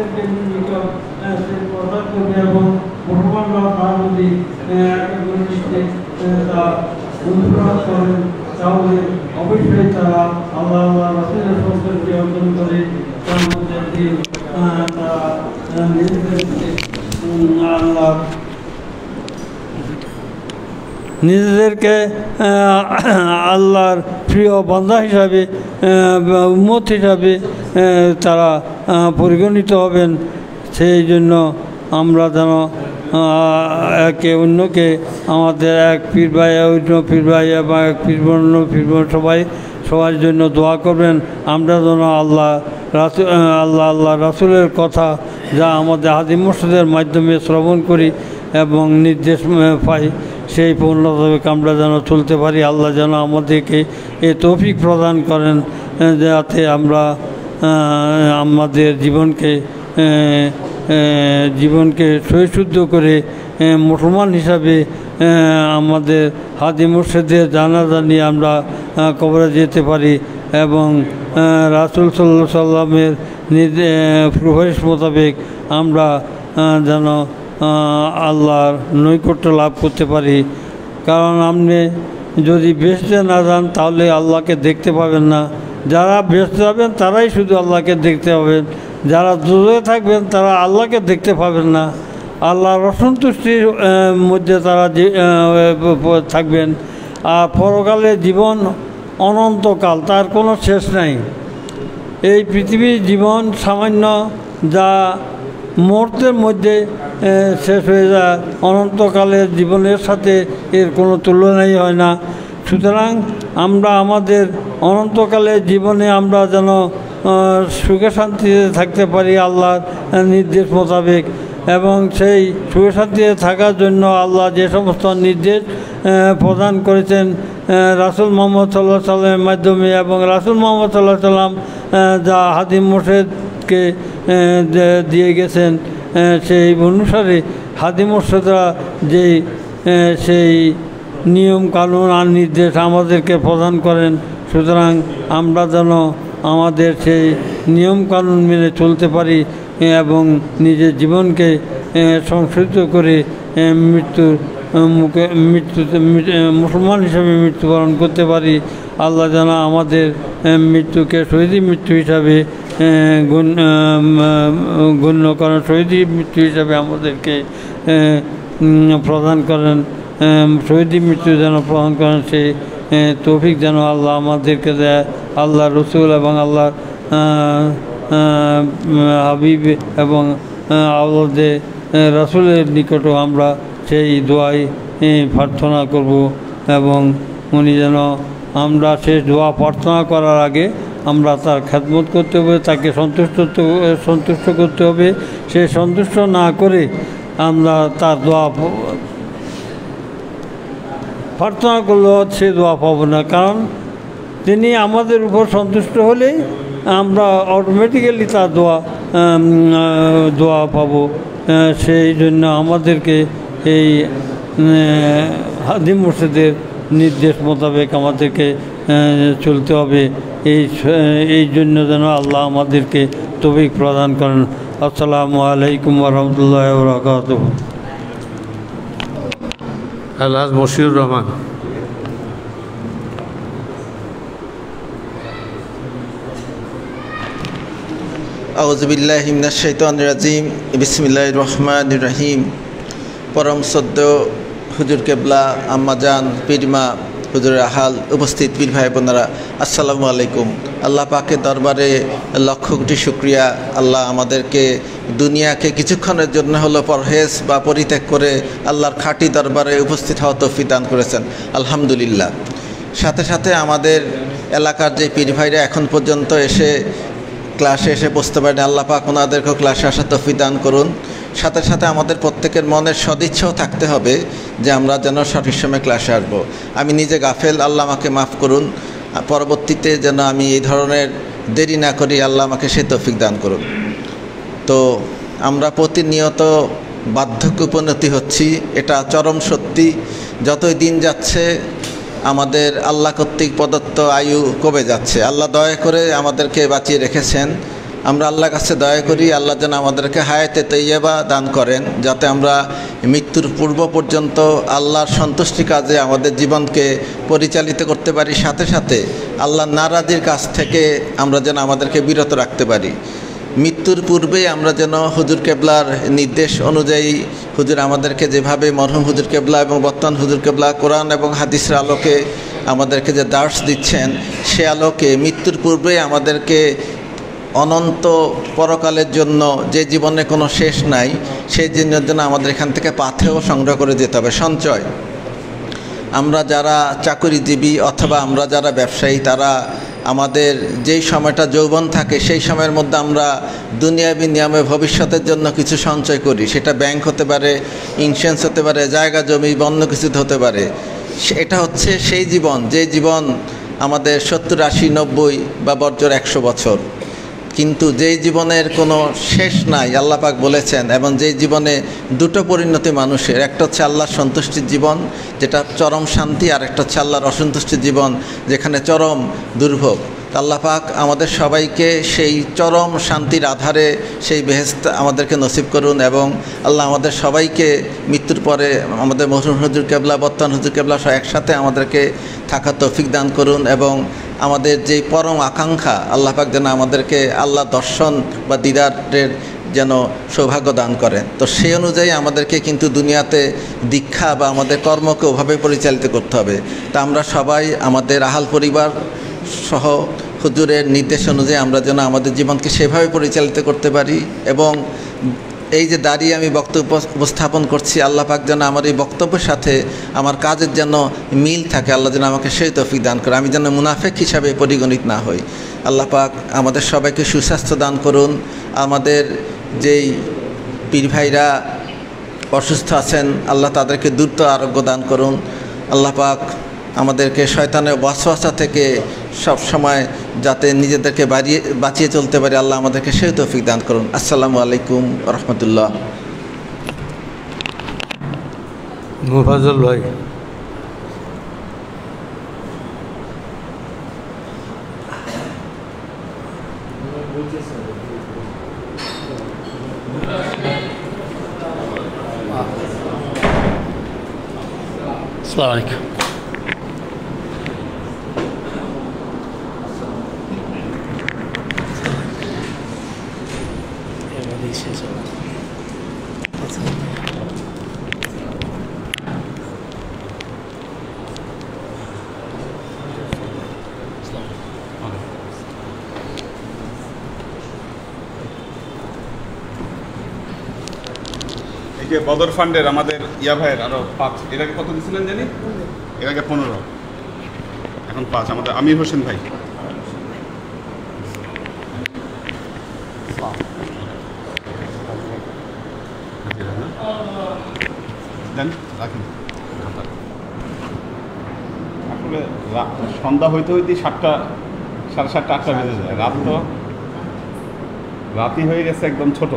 আমাদেরকে নিকট সেই প্রচার করবে এবং মুসলমানরা তারা যদি একটা জিনিসকে তা অনুপ্রাণ করেন তাহলে অবশ্যই তারা আল্লাহ আল্লাহ রাসূলের সন্তুষ্টি অর্জন করে তার মধ্যে দিয়ে তারা নিজেদেরকে আল্লাহর প্রিয় বান্দা হিসাবে উম্মত হিসাবে তারা পরিগণিত হবেন। সেই জন্য আমরা যেন একে অন্যকে আমাদের এক পীর ভাই অন্য পীর ভাই এবং এক পীর অন্য পীর সবার জন্য দোয়া করবেন। আমরা যেন আল্লাহ রাসূলের কথা যা আমাদের হাদি মুর্শিদের মাধ্যমে শ্রবণ করি এবং নির্দেশ পাই সেই পূর্ণতাকে আমরা যেন চলতে পারি। আল্লাহ যেন আমাদেরকে এ তৌফিক প্রদান করেন যাতে আমরা আমাদের জীবনকে সহিশুদ্ধ করে মুসলমান হিসাবে আমাদের হাদি মুর্শিদের জানাজা নিয়ে আমরা কবরে যেতে পারি এবং রাসূল সাল্লাল্লাহু আলাইহি সাল্লামের প্রবেশ মোতাবেক আমরা যেন আল্লাহর নৈকট্য লাভ করতে পারি। কারণ আপনি যদি বেহেশতে না যান তাহলে আল্লাহকে দেখতে পাবেন না। যারা বেহেশতে যাবেন তারাই শুধু আল্লাহকে দেখতে পাবেন, যারা দোজখে থাকবেন তারা আল্লাহকে দেখতে পাবেন না। আল্লাহর অসন্তুষ্টির মধ্যে তারা থাকবেন। আর পরকালে জীবন অনন্তকাল, তার কোনো শেষ নাই। এই পৃথিবীর জীবন সামান্য, যা মুহূর্তের মধ্যে শেষ হয়ে যায়। অনন্তকালের জীবনের সাথে এর কোনো তুলনাই হয় না। সুতরাং আমরা আমাদের অনন্তকালের জীবনে আমরা যেন সুখে শান্তিতে থাকতে পারি আল্লাহর নির্দেশ মোতাবেক, এবং সেই সুখে শান্তিতে থাকার জন্য আল্লাহ যে সমস্ত নির্দেশ প্রদান করেছেন রাসূল মুহাম্মদ সাল্লাল্লাহু আলাইহি সাল্লামের মাধ্যমে, এবং রাসূল মুহাম্মদ সাল্লাল্লাহু আলাইহি সাল্লাম যা হাদি মুর্শিদকে দিয়ে গেছেন সেই অনুসারে হাদি মুর্শিদরা সেই নিয়ম কানুন আর নির্দেশ আমাদেরকে প্রদান করেন। সুতরাং আমরা যেন আমাদের সেই নিয়ম কানুন মেনে চলতে পারি এবং নিজের জীবনকে সংশোধিত করে মুসলমান হিসাবে মৃত্যুবরণ করতে পারি। আল্লাহ যেন আমাদের মৃত্যুকে শহীদি মৃত্যু হিসাবে গণ্য করেন, শহীদি মৃত্যু হিসাবে আমাদেরকে প্রদান করেন, শহীদি মৃত্যু যেন প্রদান করেন। সেই তৌফিক যেন আল্লাহ আমাদেরকে দেয়। আল্লাহ রসুল এবং আল্লাহ হাবিব এবং আওলাদে রাসূলের নিকটও আমরা সেই দোয়াই প্রার্থনা করব, এবং উনি যেন আমরা শেষ দোয়া প্রার্থনা করার আগে আমরা তার খেদমত করতে হবে, তাকে সন্তুষ্ট করতে হবে। সে সন্তুষ্ট না করে আমরা তার দোয়া প্রার্থনা করলেও সে দোয়া পাবো না, কারণ তিনি আমাদের উপর সন্তুষ্ট হলেই আমরা অটোমেটিক্যালি তার দোয়া পাবো। সেই জন্য আমাদেরকে এই হাদি মুর্শিদের নির্দেশ মোতাবেক আমাদেরকে চলতে হবে। এই জন্য যেন আল্লাহ আমাদেরকে তৌফিক প্রদান করেন। আসসালামু আলাইকুম ওয়া রাহমাতুল্লাহি ওয়া বারাকাতুহু। আল্লাহ মশিউর রহমান। আউযু বিল্লাহি মিনাশ শাইতানির রাজিম। বিসমিল্লাহির রহমানির রহিম। পরম শ্রদ্ধেয় হুজুর কেবলা, আম্মাজান, পীরমা, হুজুরের আহাল, উপস্থিত পীর ভাই বোনেরা, আসসালামু আলাইকুম। আল্লাহ পাকের দরবারে লক্ষ কোটি শুকরিয়া। আল্লাহ আমাদেরকে দুনিয়াকে কিছুক্ষণের জন্য হলো পরহেজ বা পরিত্যাগ করে আল্লাহর খাঁটি দরবারে উপস্থিত হওয়া তৌফিক দান করেছেন, আলহামদুলিল্লাহ। সাথে সাথে আমাদের এলাকার যে পীর ভাইরা এখন পর্যন্ত ক্লাসে এসে বসতে পারেন, আল্লাহ পাক ওনাদেরকেও ক্লাসে আসার তৌফিক দান করুন। সাথে সাথে আমাদের প্রত্যেকের মনের সদিচ্ছাও থাকতে হবে যে আমরা যেন সঠিক সময় ক্লাসে আসবো। আমি নিজে গাফেল, আল্লাহ আমাকে মাফ করুন। পরবর্তীতে যেন আমি এই ধরনের দেরি না করি, আল্লাহ আমাকে সে তৌফিক দান করুন। তো আমরা প্রতিনিয়ত বার্ধক্যে উপনীত হচ্ছি, এটা চরম সত্যি। যতই দিন যাচ্ছে আমাদের আল্লাহ কর্তৃক প্রদত্ত আয়ু কমে যাচ্ছে। আল্লাহ দয়া করে আমাদেরকে বাঁচিয়ে রেখেছেন, আমরা আল্লাহর কাছে দয়া করি, আল্লাহ যেন আমাদেরকে হায়াতে তৈয়বা দান করেন, যাতে আমরা মৃত্যুর পূর্ব পর্যন্ত আল্লাহর সন্তুষ্টি কাজে আমাদের জীবনকে পরিচালিত করতে পারি, সাথে সাথে আল্লাহর নারাজির কাছ থেকে আমরা যেন আমাদেরকে বিরত রাখতে পারি। মৃত্যুর পূর্বেই আমরা যেন হুজুর কেবলার নির্দেশ অনুযায়ী, হুজুর আমাদেরকে যেভাবে মরহুম হুজুর কেবলা এবং বর্তমান হুজুর কেবলা কোরআন এবং হাদিসের আলোকে আমাদেরকে যে দার্স দিচ্ছেন, সে আলোকে মৃত্যুর পূর্বেই আমাদেরকে অনন্ত পরকালের জন্য, যে জীবনে কোনো শেষ নাই, সেই দিনের জন্য আমাদের এখান থেকে পাথেয় সংগ্রহ করে যেতে হবে, সঞ্চয়। আমরা যারা চাকরিজীবী অথবা আমরা যারা ব্যবসায়ী, তারা আমাদের যেই সময়টা যৌবন থাকে সেই সময়ের মধ্যে আমরা দুনিয়াবি নিয়মে ভবিষ্যতের জন্য কিছু সঞ্চয় করি। সেটা ব্যাংক হতে পারে, ইন্স্যুরেন্স হতে পারে, জায়গা জমি অন্য কিছু হতে পারে। এটা হচ্ছে সেই জীবন, যে জীবন আমাদের 70, 80, 90 বা বর্জর 100 বছর, কিন্তু যেই জীবনের কোনো শেষ নাই, আল্লাহ পাক বলেছেন। এবং যেই জীবনে দুটো পরিণতি মানুষের, একটা হচ্ছে আল্লাহর সন্তুষ্টির জীবন, যেটা চরম শান্তি, আর একটা হচ্ছে আল্লাহর অসন্তুষ্টির জীবন, যেখানে চরম দুর্ভোগ। আল্লাহ পাক আমাদের সবাইকে সেই চরম শান্তির আধারে সেই বেহেশত আমাদেরকে নসিব করুন, এবং আল্লাহ আমাদের সবাইকে মৃত্যুর পরে আমাদের মরহুম হুজুর কেবলা, বর্তমান হুজুর কেবলা সহ একসাথে আমাদেরকে থাকার তৌফিক দান করুন, এবং আমাদের যেই পরম আকাঙ্ক্ষা, আল্লাহ পাক যেন আমাদেরকে আল্লাহ দর্শন বা দিদারের যেন সৌভাগ্য দান করেন। তো সেই অনুযায়ী আমাদেরকে কিন্তু দুনিয়াতে দীক্ষা বা আমাদের কর্মকে ওভাবে পরিচালিত করতে হবে। তা আমরা সবাই আমাদের আহাল পরিবার সহ হুজুরের নির্দেশ অনুযায়ী আমরা যেন আমাদের জীবনকে সেভাবে পরিচালিত করতে পারি। এবং এই যে দাঁড়িয়ে আমি বক্তব্য উপস্থাপন করছি, আল্লাহ পাক যেন আমার এই বক্তব্যের সাথে আমার কাজের যেন মিল থাকে, আল্লাহ যেন আমাকে সেই তৌফিক দান করে, আমি যেন মুনাফেক হিসাবে পরিগণিত না হই। আল্লাহ পাক আমাদের সবাইকে সুস্বাস্থ্য দান করুন। আমাদের যেই পীর ভাইরা অসুস্থ আছেন, আল্লাহ তাদেরকে দ্রুত আরোগ্য দান করুন। আল্লাহ পাক আমাদেরকে শয়তানের ওয়াসওয়াসা থেকে সব সময় যাতে নিজেদেরকে বাঁচিয়ে চলতে পারি, আল্লাহ আমাদেরকে সেই তৌফিক দান করুন। আসসালামু আলাইকুম ওয়া রাহমাতুল্লাহ। মুফাজ্জল ভাই। আসসালামু আলাইকুম। যে বদর ফান্ডের আমাদের ইয়া ভাইয়ের আরো 5, এর আগে কত দিয়েছিলেন জানি, এর আগে 15, এখন 5, আমাদের আমির হোসেন ভাই। দেন রাখেন। আসলে সন্ধ্যা হইতে হইতে 7টা, 7:30, 8টা বেজে যায়। রাতই হয়ে গেছে একদম ছোট।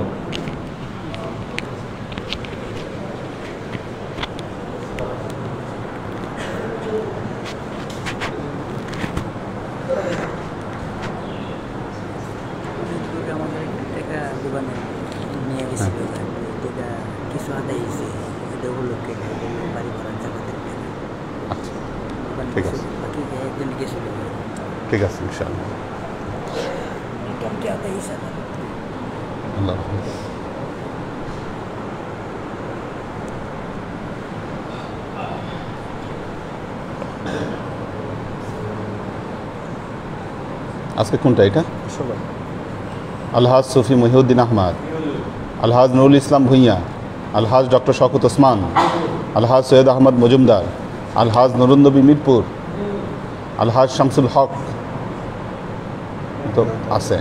ঠিক আছে ইনশাআল্লাহ। আল্লাহ হাফেজ। আজকে কোনটা এটা? আলহাজ সফি মহিউদ্দিন আহমদ, আলহাজ নুরুল ইসলাম ভুঁইয়া, আলহাজ ডক্টর শওকত ওসমান, আলহাজ সৈয়দ আহমদ মজুমদার, আলহাজ নুরুন্নবী মিরপুর, আলহাজ শামসুল হক তো আছে,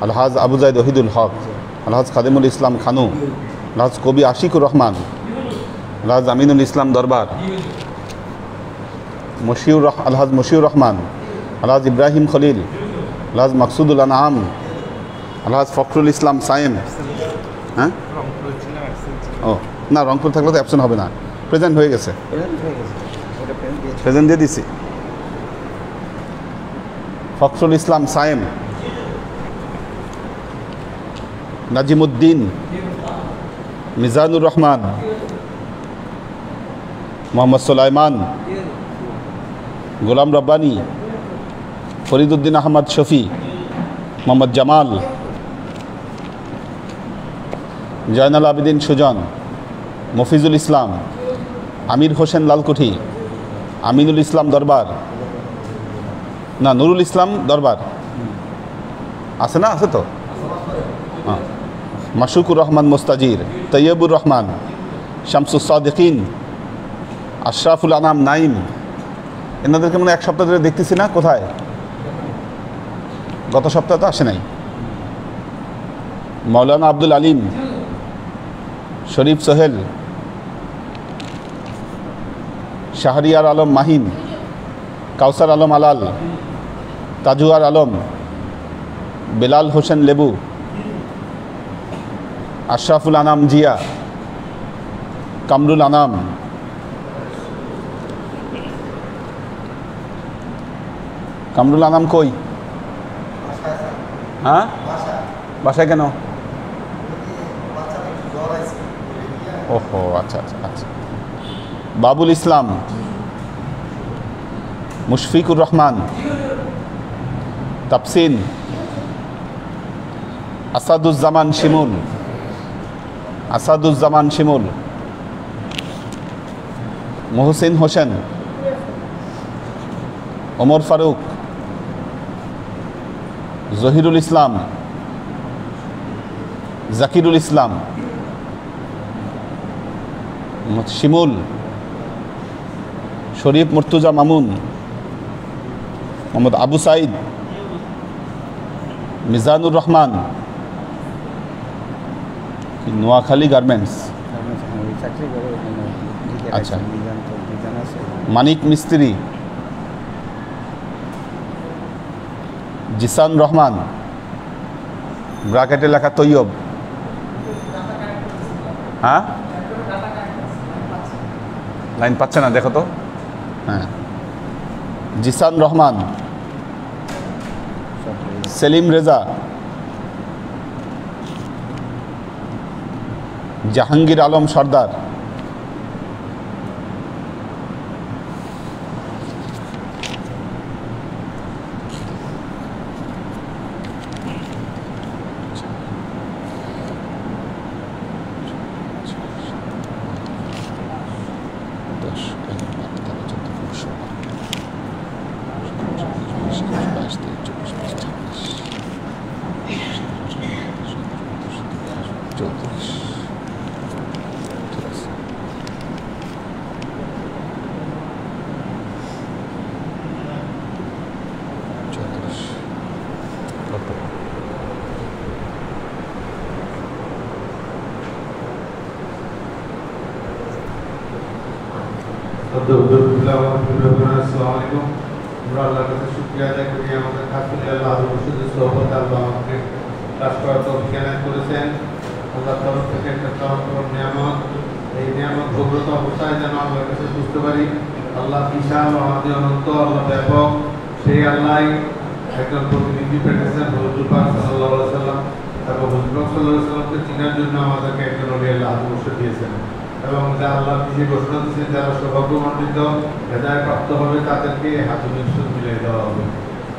আলহাজ আবু জাইদ ওহিদুল হক, আলহাজ খাদিমুল ইসলাম খানু, আলহাজ কবি আশিকুর রহমান, আলহাজ আমিনুল ইসলাম দরবার, আলহাজ মশিউর রহমান, আলহাজ ইব্রাহিম খলিল, আলহাজ মাকসুদুল আনাম, আলহাজ ফখরুল ইসলাম সায়েম। হ্যাঁ, ও না, রংপুর থাকলে তো অ্যাবসেন্ট হবে না, প্রেজেন্ট হয়ে গেছে, প্রেজেন্ট দিয়ে দিছি। ফখরুল ইসলাম সায়েম, নাজিমুদ্দিন, মিজানুর রহমান, মোহাম্মদ সুলাইমান, গোলাম রব্বানী, ফরিদুদ্দিন আহমদ শফি, মোহাম্মদ জামাল, জয়নাল আবেদিন সুজন, মফিজুল ইসলাম, আমির হোসেন লালকুঠি, আমিনুল ইসলাম দরবার, না নুরুল ইসলাম দরবার আছে না? আছে তো, হ্যাঁ। মাশুকুর রহমান মুস্তাজির, তৈয়বুর রহমান, শামসুস সাদিকিন, আশরাফুল আনাম নাইম। এনাদেরকে মানে এক সপ্তাহ ধরে দেখতেছি না, কোথায়? গত সপ্তাহে তো আসে নাই। মৌলানা আব্দুল আলিম, শরীফ সোহেল, শাহরিয়ার আলম মাহিন, কাউসার আলম আলাল, তাজুয়ার আলম, বেলাল হোসেন লেবু, আশরাফুল আনাম জিয়া, কামরুল আনাম, কামরুল আনাম কই? হ্যাঁ, বাসায় কেন? ওহো, আচ্ছা আচ্ছা আচ্ছা। বাবুল ইসলাম, মুশফিকুর রহমান, তাপসিন, আসাদুজ্জামান শিমুল, আসাদুজ্জামান শিমুল, মোহসিন হোসেন, ওমর ফারুক, জহিরুল ইসলাম, জাকিরুল ইসলাম, শিমুল, শরীফ মুর্তুজা মামুন, মোহাম্মদ আবু সাইদ, মিজানুর রহমান, নোয়াখালী গার্মেন্টস, আচ্ছা, মানিক মিস্ত্রি, জিসান রহমান, ব্রাকেটে লেখা তৈয়ব, হ্যাঁ লাইন পাচ্ছে না, দেখো তো, হ্যাঁ, জিসান রহমান, সেলিম রেজা, জাহাঙ্গীর আলম সর্দার, বুঝতে পারি আল্লাহ বিশাল আমাদের অনন্ত, আল্লাহ ব্যাপক। সেই আল্লাহ একজন প্রতিনিধি পেটেছেন হুজুর পাক সাল্লাল্লাহু আলাইহি ওয়াসাল্লাম, এবং হুজুর পাক সাল্লাল্লাহু আলাইহি ওয়াসাল্লামকে চিনার জন্য আমাদেরকে একজন ওলি আল্লাহ আদর্শ দিয়েছেন। এবং যা আল্লাহ নিজে ঘোষণা দিয়েছেন, যারা সৌভাগ্যমণ্ডিত হেদায়েত প্রাপ্ত হবে তাদেরকে হাদি মুর্শিদ মিলিয়ে দেওয়া হবে।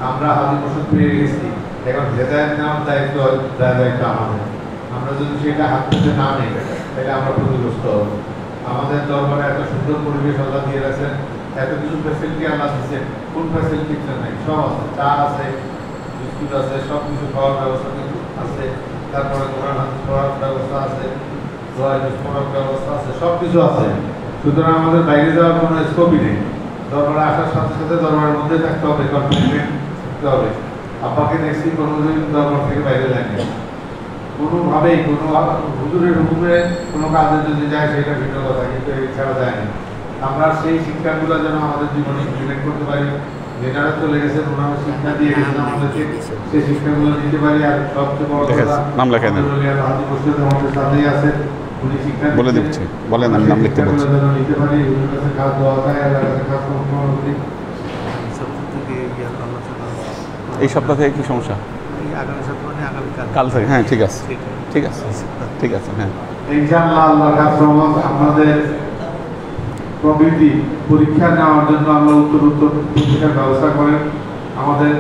আমরা হাদি মুর্শিদ পেয়ে গেছি, এখন হেদায়েত নেওয়ার দায়িত্ব আমাদের। আমরা যদি সেটা হাত থেকে না নিই তাহলে আমরা ক্ষতিগ্রস্ত হব। আমাদের দরবারে এত সুন্দর পরিবেশ আল্লাহ দিয়ে রাখছেন, এত কিছু ফ্যাসিলিটি আল্লাহ দিচ্ছেন, কোন ফ্যাসিলিটি নেই? সব আছে, চা আছে, বিস্কুট আছে, সব কিছু খাওয়ার ব্যবস্থা কিন্তু আছে। তারপরে কোরআন হাদিস পড়ার ব্যবস্থা আছে, দোয়া পড়ার ব্যবস্থা আছে, সব কিছু আছে। সুতরাং আমাদের বাইরে যাওয়ার কোনো স্কোপই নেই। দরবারে আসার সাথে সাথে দরবারের মধ্যে থাকতে হবে, কনফিডেন্ট থাকতে হবে। আব্বাকে দেখছি কোনোদিন দরবার থেকে বাইরে যায়নি, কোনোভাবেই কোনো হুজুরের হুকুমে কোনো কাজে যদি যায় সেটা ভিন্ন কথা, কিন্তু এছাড়া যায় না। আমরা সেই শিক্ষাগুলো যেন আমাদের জীবনে ইমপ্লিমেন্ট করতে পারি। যেনারা চলে গেছেন ওনারা শিক্ষা দিয়ে গেছেন আমাদেরকে, সেই শিক্ষাগুলো দিতে পারি। আর সবচেয়ে বড় কথা, নাম লেখেন, হাজি মুর্শিদ আমাদের সাথেই আছে, উনি শিক্ষা বলে দিচ্ছি, বলেন আমি নাম লিখতে বলছি। যেন নিতে পারি, ওনার কাছে কাজ দেওয়া যায়, আল্লাহর কাছে কাজ করি। এই সপ্তাহ থেকে কি সমস্যা? কাল থেকে, হ্যাঁ ঠিক আছে। ঠিক আছে, ঠিক আছে। হ্যাঁ, ইনশাআল্লাহ আল্লাহর কাছে আমাদের প্রবৃত্তি পরীক্ষা নেওয়ার জন্য আল্লাহ উত্তর পরীক্ষার ব্যবস্থা করেন, আমাদের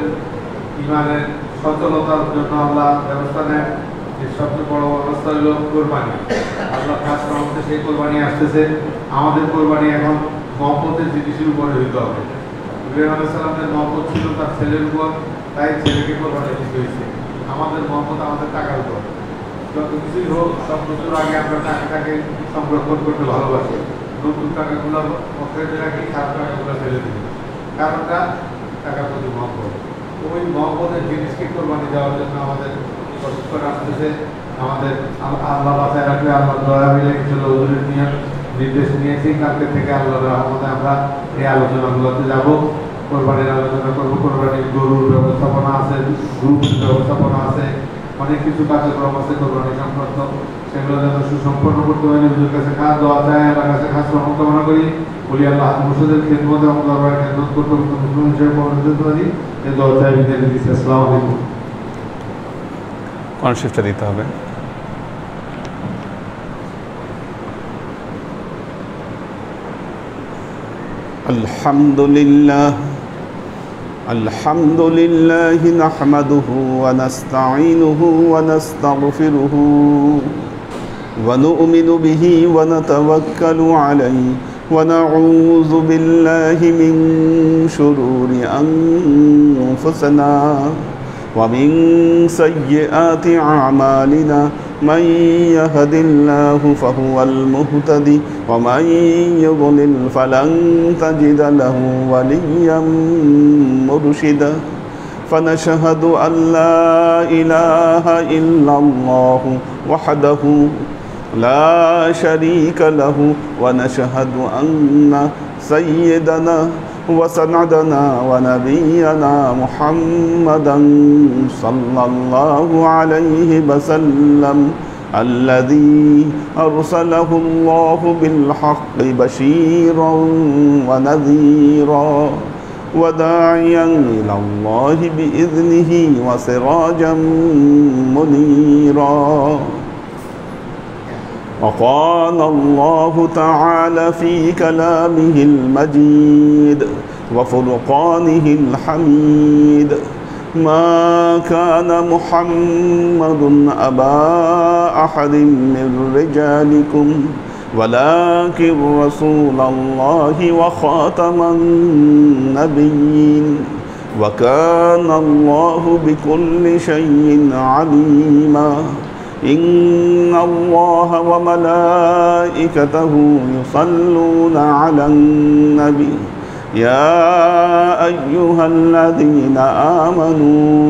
ইমানের সচলতার জন্য আল্লাহ ব্যবস্থা নেন। এর সবচেয়ে বড় ব্যবস্থা হলো কোরবানি। আল্লাহ খাস রহমতে সেই কোরবানি আসতেছে। আমাদের কোরবানি এখন মহব্বতের জিনিসের উপরে হইতে হবে। ইব্রাহিম আলাইহিস সালামের মহব্বত ছিল তার ছেলের উপর, তাই ছেলেকে কোরবানি দিতে হয়েছে। আমাদের মহব্বত আমাদের টাকার উপর। যত কিছুই হোক, সব কিছুর আগে আমরা টাকাটাকে সংরক্ষণ করতে ভালোবাসি। নতুন টাকাগুলো পকেটে রাখি, খারাপ টাকাগুলো ফেলে দিই। কারণটা টাকার প্রতি মহব্বত। ওই মহব্বতের জিনিসকে কোরবানি দেওয়ার জন্য আমাদের প্রশিক্ষণ আসতেছে। আমাদের আল্লাহ বাসায় রাখলে আল্লাহ দয়া মিলে কিছু হুজুরের নির্দেশ নিয়েছি। কালকে থেকে আল্লাহর রহমতে আমরা এই আলোচনাগুলোতে যাব, কোরবানির আলোচনা করবো। কোরবানির গরুর ব্যবস্থাপনা আছে, গ্রুপ ব্যবস্থাপনা আছে, অনেক কিছু কার্যক্রম আছে কোরবানি সংক্রান্ত। সেগুলো যেন সুসম্পন্ন করতে পারি, হুজুরের কাছে খাস দোয়া চাই, আল্লাহর কাছে খাস রহমত কামনা করি। বলি আল্লাহ মুর্শিদের খেদমত এবং দরবারের খেদমত করতে মুসলিম হিসেবে পরিণত হতে পারি। এই দোয়া চাই, বিদায় দিচ্ছি। আসসালামু আলাইকুম। কোন শিফটে দিতে হবে? আলহামদুলিল্লাহ আলহামদুলিল্লাহি নাহমাদুহু ওয়া নাস্তাঈনুহু ওয়া নাস্তাগফিরুহু ওয়া নু'মিনু বিহি ওয়া নাতাওয়াক্কালু আলাইহি ওয়া নাউযু বিল্লাহি মিন শুরুরি আনফুসিনা ومن سيئات أعمالنا من يهد الله فهو المهتدي ومن يضلل فلن تجد له وليا مرشدا فنشهد أن لا إله إلا الله وحده لا شريك له ونشهد أن سيدنا وسندنا ونبينا محمدا صلى الله عليه وسلم الذي أرسله الله بالحق بشيرا ونذيرا وداعيا إلى الله بإذنه وسراجا منيرا. وقال الله تعالى في كلامه المجيد وفرقانه الحميد ما كان محمد أبا أحد من رجالكم ولكن رسول الله وخاتم النبيين وكان الله بكل شيء عليما. إن الله وملائكته يصلون على النبي يا أيها الذين آمنوا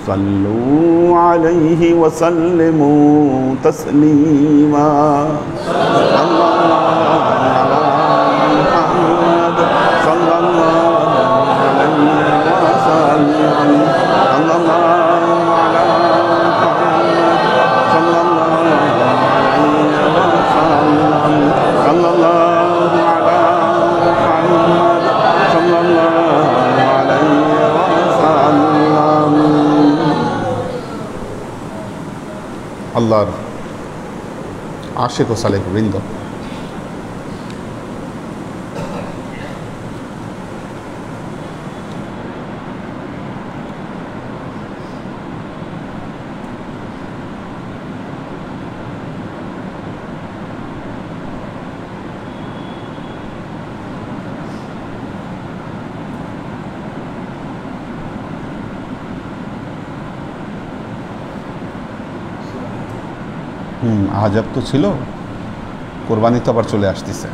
صلوا عليه وسلموا تسليما. আল্লাহর আশিক ও সালেহ বৃন্দ, আজাব তো ছিল, কোরবানি তো আবার চলে আসতেছে।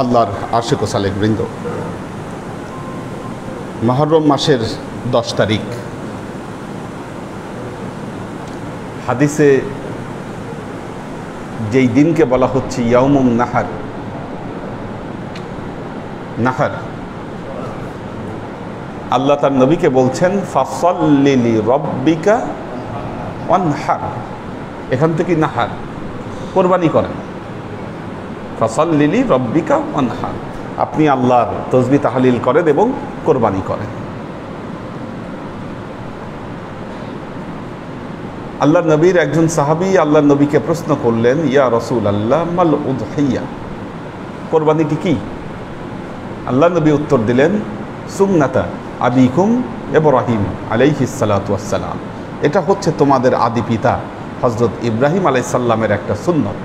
আল্লাহর আশিক ও সালেক বৃন্দ, মুহররম মাসের 10 তারিখ, হাদিসে যেই দিনকে বলা হচ্ছে ইয়াউমুন নাহার, নাহার, আল্লাহ তার নবীকে বলছেন ফাসাল্লি লিরাব্বিকা ওয়ানহার। এখান থেকে নাহার, কোরবানি করেন। ফাসাল্লি লিরাব্বিকা ওয়ানহার, আপনি আল্লাহর তাসবিহ তাহলিল করেন এবং কোরবানি করেন। আল্লাহ নবীর একজন সাহাবী আল্লাহ নবীকে প্রশ্ন করলেন, ইয়া রাসূলুল্লাহ মাল উযহিয়া, কোরবানিটি কি? আল্লাহ নবী উত্তর দিলেন, সুন্নাতা আবিকুম ইব্রাহিম আলাইহিস সালাতু ওয়াস সালাম, এটা হচ্ছে তোমাদের আদি পিতা হযরত ইব্রাহিম আলাইহিস সালামের একটা সুন্নত।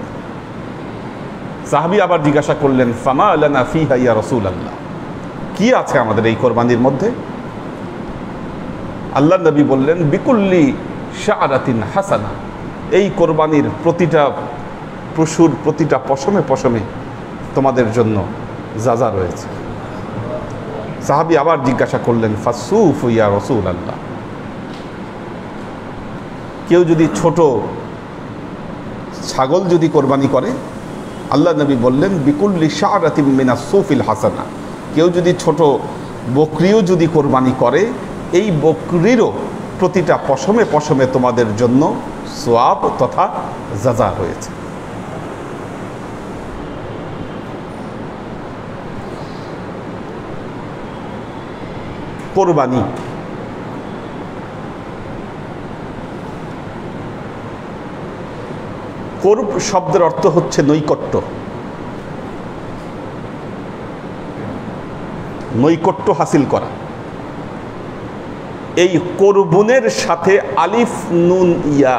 সাহাবী আবার জিজ্ঞাসা করলেন, ফামা লানা ফিহা ইয়া রাসূলুল্লাহ, কি আছে আমাদের এই কোরবানির মধ্যে? আল্লাহ নবী বললেন, বিকুল্লি শাআরাতিন হাসানা, এই কোরবানির প্রতিটা পশুর প্রতিটা পশমে পশমে তোমাদের জন্য যাজা রয়েছে। সাহাবী আবার জিজ্ঞাসা করলেন, ফাসুফ ইয়া রাসূলুল্লাহ, কেউ যদি ছোট ছাগল যদি কোরবানি করে? আল্লাহ নবী বললেন, বিকুল্লি শাআরাতিন মিনাস সুফিল হাসানা, কেউ যদি ছোট বকরিও যদি কোরবানি করে, এই বকরিরও প্রতিটা পশমে পশমে তোমাদের জন্য সওয়াব তথা যাজা রয়েছে। কোরবানি কোরব শব্দের অর্থ হচ্ছে নৈকট্য, নৈকট্য হাসিল করা। এই কোরবনের সাথে আলিফ নুন ইয়া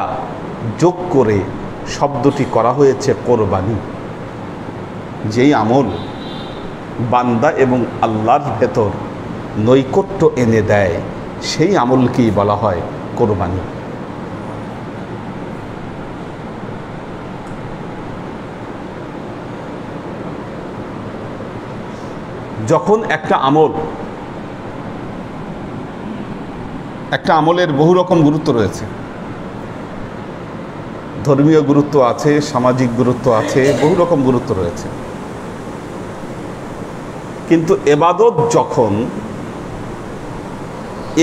যোগ করে শব্দটি করা হয়েছে কোরবানি। যেই আমল বান্দা এবং আল্লাহর ভেতর নৈকট্য এনে দেয়, সেই আমলকেই বলা হয় কোরবানি। যখন একটা আমলের বহু রকম গুরুত্ব রয়েছে, ধর্মীয় গুরুত্ব আছে, সামাজিক গুরুত্ব আছে, বহু রকম গুরুত্ব রয়েছে। কিন্তু ইবাদত যখন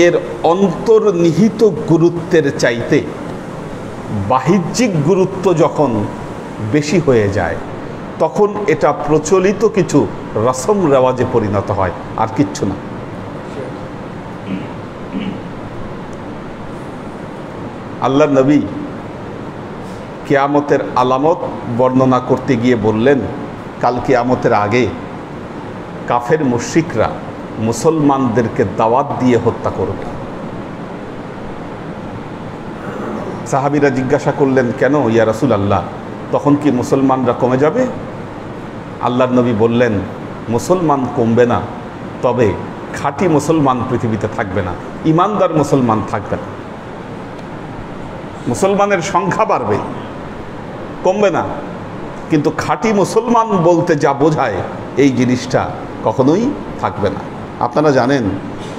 এর অন্তর্নিহিত গুরুত্বের চাইতে বাহ্যিক গুরুত্ব যখন বেশি হয়ে যায়, তখন এটা প্রচলিত কিছু রসম রেওয়াজে পরিণত হয়, আর কিচ্ছু না। আল্লাহ নবী কিয়ামতের আলামত বর্ণনা করতে গিয়ে বললেন, কাল কিয়ামতের আগে কাফের মুশরিকরা মুসলমানদেরকে দাওয়াত দিয়ে হত্যা করবে। সাহাবীরা জিজ্ঞাসা করলেন, কেন ইয়া রাসূলুল্লাহ, তখন কি মুসলমানরা কমে যাবে? আল্লাহর নবী বললেন, মুসলমান কমবে না, তবে খাঁটি মুসলমান পৃথিবীতে থাকবে না, ইমানদার মুসলমান থাকবে না। মুসলমানের সংখ্যা বাড়বে, কমবে না, কিন্তু খাঁটি মুসলমান বলতে যা বোঝায় এই জিনিসটা কখনোই থাকবে না। আপনারা জানেন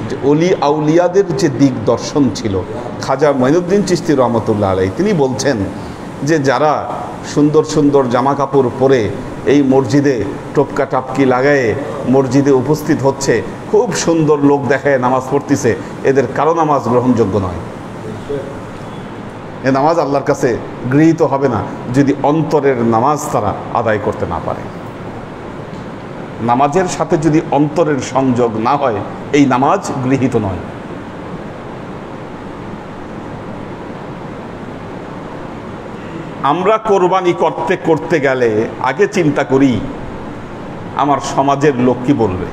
যে অলি আউলিয়াদের যে দিক দর্শন ছিল, খাজা মঈনুদ্দিন চিশতি রহমতুল্লাহ আলাইহি তিনি বলছেন যে যারা সুন্দর সুন্দর জামা কাপড় পরে এই মসজিদে টপকা টাপকি লাগায়ে মসজিদে উপস্থিত হচ্ছে, খুব সুন্দর লোক দেখায় নামাজ পড়তেছে, এদের কারো নামাজ গ্রহণযোগ্য নয়। এ নামাজ আল্লাহর কাছে গৃহীত হবে না যদি অন্তরের নামাজ তারা আদায় করতে না পারে। নামাজের সাথে যদি অন্তরের সংযোগ না হয়, এই নামাজ গৃহীত নয়। আমরা কোরবানি করতে করতে গেলে আগে চিন্তা করি আমার সমাজের লোক কি বলবে।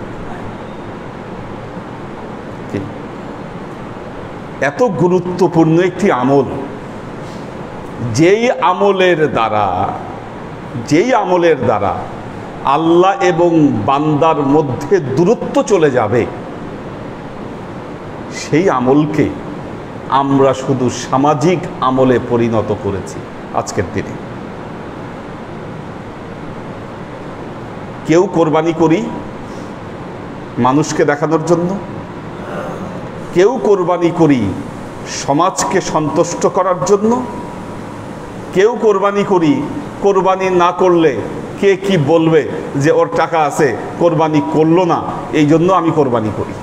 এত গুরুত্বপূর্ণ একটি আমল, যেই আমলের দ্বারা আল্লাহ এবং বান্দার মধ্যে দূরত্ব চলে যাবে, সেই আমলকে আমরা শুধু সামাজিক আমলে পরিণত করেছি আজকের দিনে। কেউ কোরবানি করি মানুষকে দেখানোর জন্য, কেউ কোরবানি করি সমাজকে সন্তুষ্ট করার জন্য, কেউ কোরবানি করি কোরবানি না করলে কে কি বলবে যে ওর টাকা আছে কোরবানি করলো না, এই জন্য আমি কোরবানি করি।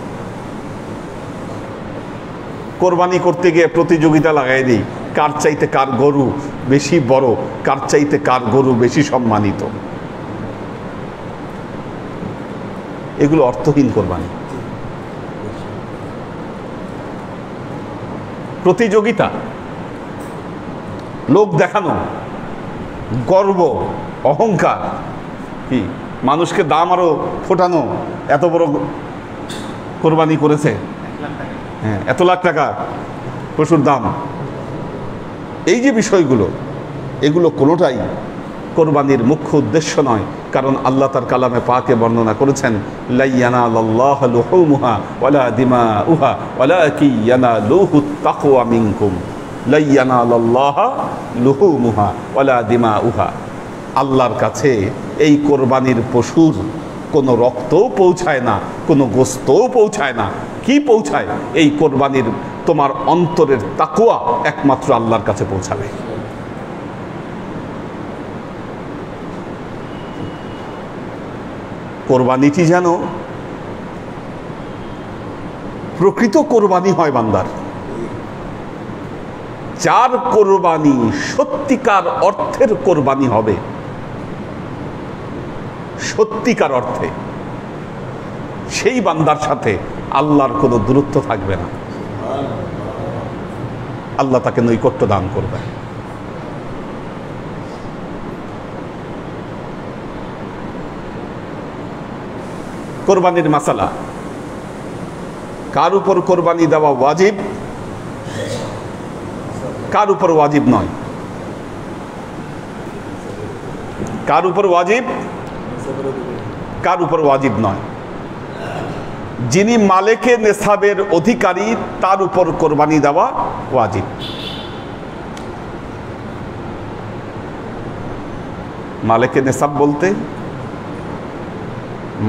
কোরবানি করতে গিয়ে প্রতিযোগিতা লাগাই দিই, কার চাইতে কার গরু বেশি বড়, কার চাইতে কার গরু বেশি সম্মানিত। এগুলো অর্থহীন কোরবানি। প্রতিযোগিতা, লোক দেখানো, গর্ব, অহংকার, কি মানুষকে দাম আরো ফোটানো, এত বড় কোরবানি করেছে, হ্যাঁ এত লাখ টাকা পশুর দাম। এই যে বিষয়গুলো, এগুলো কোনোটাই কোরবানির মুখ্য উদ্দেশ্য নয়। কারণ আল্লাহ তার কালামে পাকে বর্ণনা করেছেন, লা ইয়ানালাল্লাহু লুহুমুহা ওয়ালা দিমাউহা ওয়ালাকিন ইয়ানালুহুত তাকওয়া মিনকুম। লা ইয়ানালাল্লাহু লুহুমুহা ওয়ালা দিমাউহা। আল্লাহর কাছে এই কোরবানির পশুর কোনো রক্তও পৌঁছায় না, কোনো গোস্তও পৌঁছায় না। কি পৌঁছায়? এই কোরবানির তোমার অন্তরের তাকওয়া একমাত্র আল্লাহর কাছে পৌঁছাবে। কোরবানিটি যেন প্রকৃত কোরবানি হয় বান্দার, যার কোরবানি সত্যিকার অর্থের কোরবানি হবে, সত্যিকার অর্থে, সেই বান্দার সাথে আল্লাহর কোনো দূরত্ব থাকবে না। আল্লাহ তাকে নৈকট্য দান করবে। কোরবানির মাসালা, কার উপর কোরবানি দেওয়া ওয়াজিব, কার উপর ওয়াজিব নয়। কার উপর ওয়াজিব, কার উপর ওয়াজিব নয়। যিনি মালেকে নেসাবের অধিকারী তার উপর কোরবানি দেওয়া ওয়াজিব। মালেকে নেসাব বলতে,